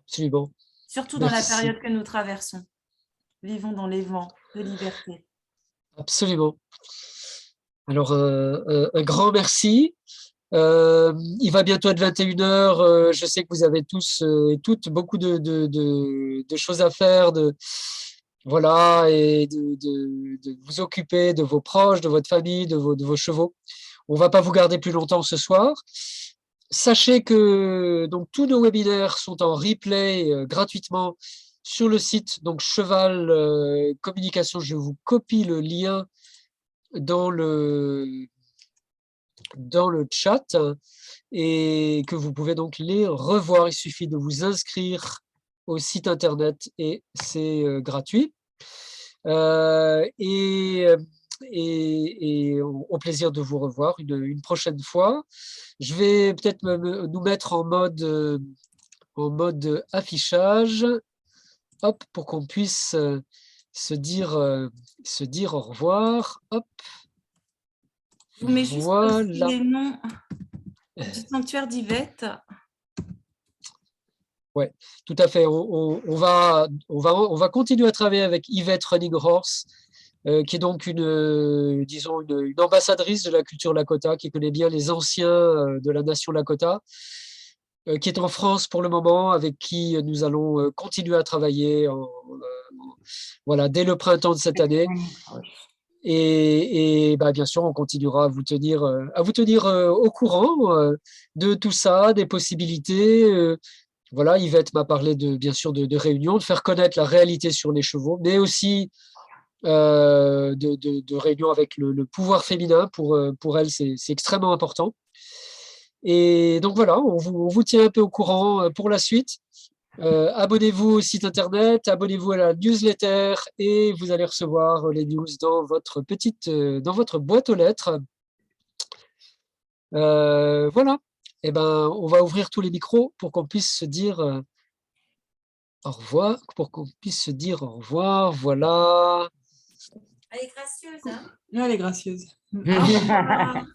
Absolument. Surtout dans la période que nous traversons. Vivons dans les vents de liberté. Absolument. Alors, un grand merci. Il va bientôt être 21h. Je sais que vous avez tous et toutes beaucoup de choses à faire, voilà, et de vous occuper de vos proches, de votre famille, de vos chevaux. On ne va pas vous garder plus longtemps ce soir. Sachez que donc, tous nos webinaires sont en replay gratuitement sur le site donc Cheval Communication. Je vous copie le lien dans le chat et que vous pouvez donc les revoir. Il suffit de vous inscrire au site internet et c'est gratuit. Et au plaisir de vous revoir une prochaine fois. Je vais peut-être nous mettre en mode affichage, hop, pour qu'on puisse se dire au revoir. Hop. Je vous mets juste voilà. aussi les noms du sanctuaire d'Yvette. Ouais, tout à fait. On va continuer à travailler avec Yvette Running Horse, qui est donc disons une ambassadrice de la culture Lakota, qui connaît bien les anciens de la nation Lakota, qui est en France pour le moment, avec qui nous allons continuer à travailler voilà, dès le printemps de cette année. Et bien sûr, on continuera à vous tenir au courant de tout ça, des possibilités. Voilà, Yvette m'a parlé bien sûr de réunions, de faire connaître la réalité sur les chevaux, mais aussi de réunion avec le pouvoir féminin. Pour elle, c'est extrêmement important. Et donc voilà, on vous tient un peu au courant pour la suite. Abonnez-vous au site internet, abonnez-vous à la newsletter et vous allez recevoir les news dans votre dans votre boîte aux lettres. Voilà. Et ben, on va ouvrir tous les micros pour qu'on puisse se dire au revoir, pour qu'on puisse se dire au revoir. Voilà. Elle est gracieuse, hein? Elle est gracieuse. Au revoir.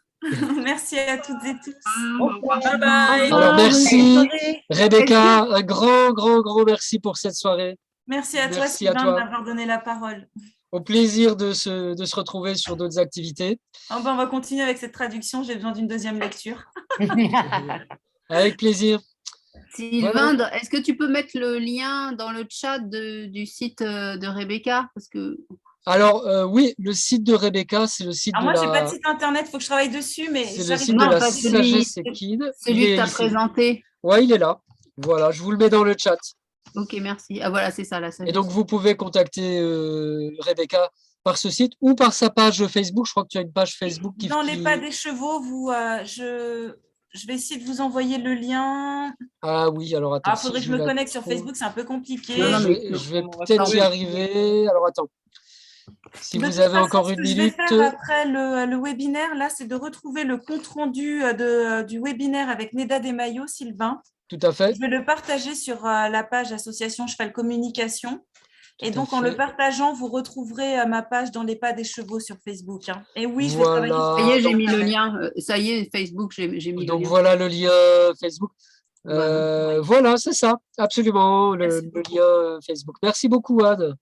Merci à toutes et tous. Bye bye. Alors, merci, Soirée. Rebecca. Un grand, grand, grand merci pour cette soirée. Merci à toi, Merci à Sylvain, de toi. m'avoir donné la parole. Au plaisir de se retrouver sur d'autres activités. On va continuer avec cette traduction. J'ai besoin d'une deuxième lecture. Avec plaisir. Sylvain, est-ce que tu peux mettre le lien dans le chat du site de Rebecca? Parce que Alors, oui, le site de Rebecca, c'est le site Alors de moi, je n'ai pas la... de site internet, il faut que je travaille dessus, mais C'est le j'arrive site pas de à la pas trouver. sagesse équine. celui que tu as ici. présenté. Ouais, il est là. Voilà, je vous le mets dans le chat. Ok, merci. Ah voilà, c'est ça, la Et sagesse. donc, vous pouvez contacter Rebecca par ce site ou par sa page Facebook. Je crois que tu as une page Facebook qui... Dans les pas des chevaux, je vais essayer de vous envoyer le lien. Ah oui, alors attends. Il faudrait que je me connecte sur Facebook, c'est un peu compliqué. Non, mais Je vais on va peut-être y faire- arriver. Alors attends. Si De vous toute avez façon, encore ce une que je vais minute. faire après le webinaire, là, c'est de retrouver le compte-rendu du webinaire avec Neda Desmaillots, Sylvain. Tout à fait. Je vais le partager sur la page Association Cheval Communication. Et Tout à donc, en le fait. partageant, vous retrouverez ma page dans les pas des chevaux sur Facebook. Hein. Et oui, je vais Voilà. travailler sur Ça y est, j'ai Donc, mis le lien. Ça y est, Facebook, j'ai mis le donc lien. voilà le lien Facebook. Voilà. Voilà, c'est ça, absolument, Merci le beaucoup. lien Facebook. Merci beaucoup, Anne.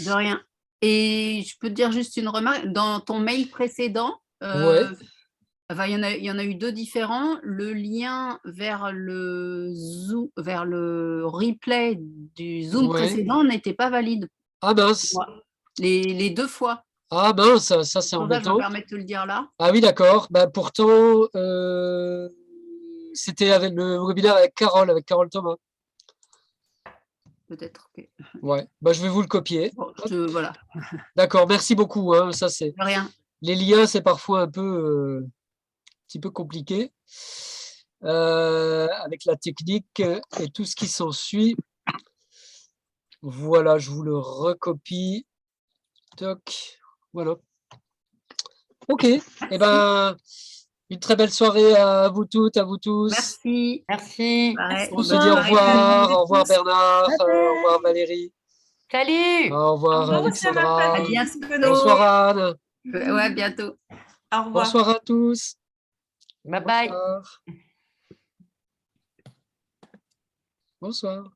De rien. Et je peux te dire juste une remarque. Dans ton mail précédent, Ouais. enfin, il y en a eu deux différents. Le lien vers le replay du Zoom Ouais. précédent n'était pas valide. Ah mince. Les deux fois. Ah mince, ça c'est Pour ça, je me embêtant. permets de te le dire là. Ah oui, d'accord. Bah, pourtant, c'était avec le webinaire avec Carole Thomas. Peut-être. Ok. Ouais. Bah, je vais vous le copier. Bon, voilà. D'accord, merci beaucoup. Hein. Ça, c'est... De rien. Les liens, c'est parfois un petit peu compliqué avec la technique et tout ce qui s'ensuit. Voilà, je vous le recopie. Toc. Voilà. Ok. Eh ben, une très belle soirée à vous toutes, à vous tous. Merci. Merci. Pareil. On se dit au Bonne soirée. revoir. Au revoir Bernard. Au revoir Valérie. Salut. Au revoir Au revoir aussi à ma Alexandra. À famille. bientôt. Bonsoir Anne. Ouais, à bientôt. Au revoir. Bonsoir à tous. Bye bye. Bonsoir. Bonsoir.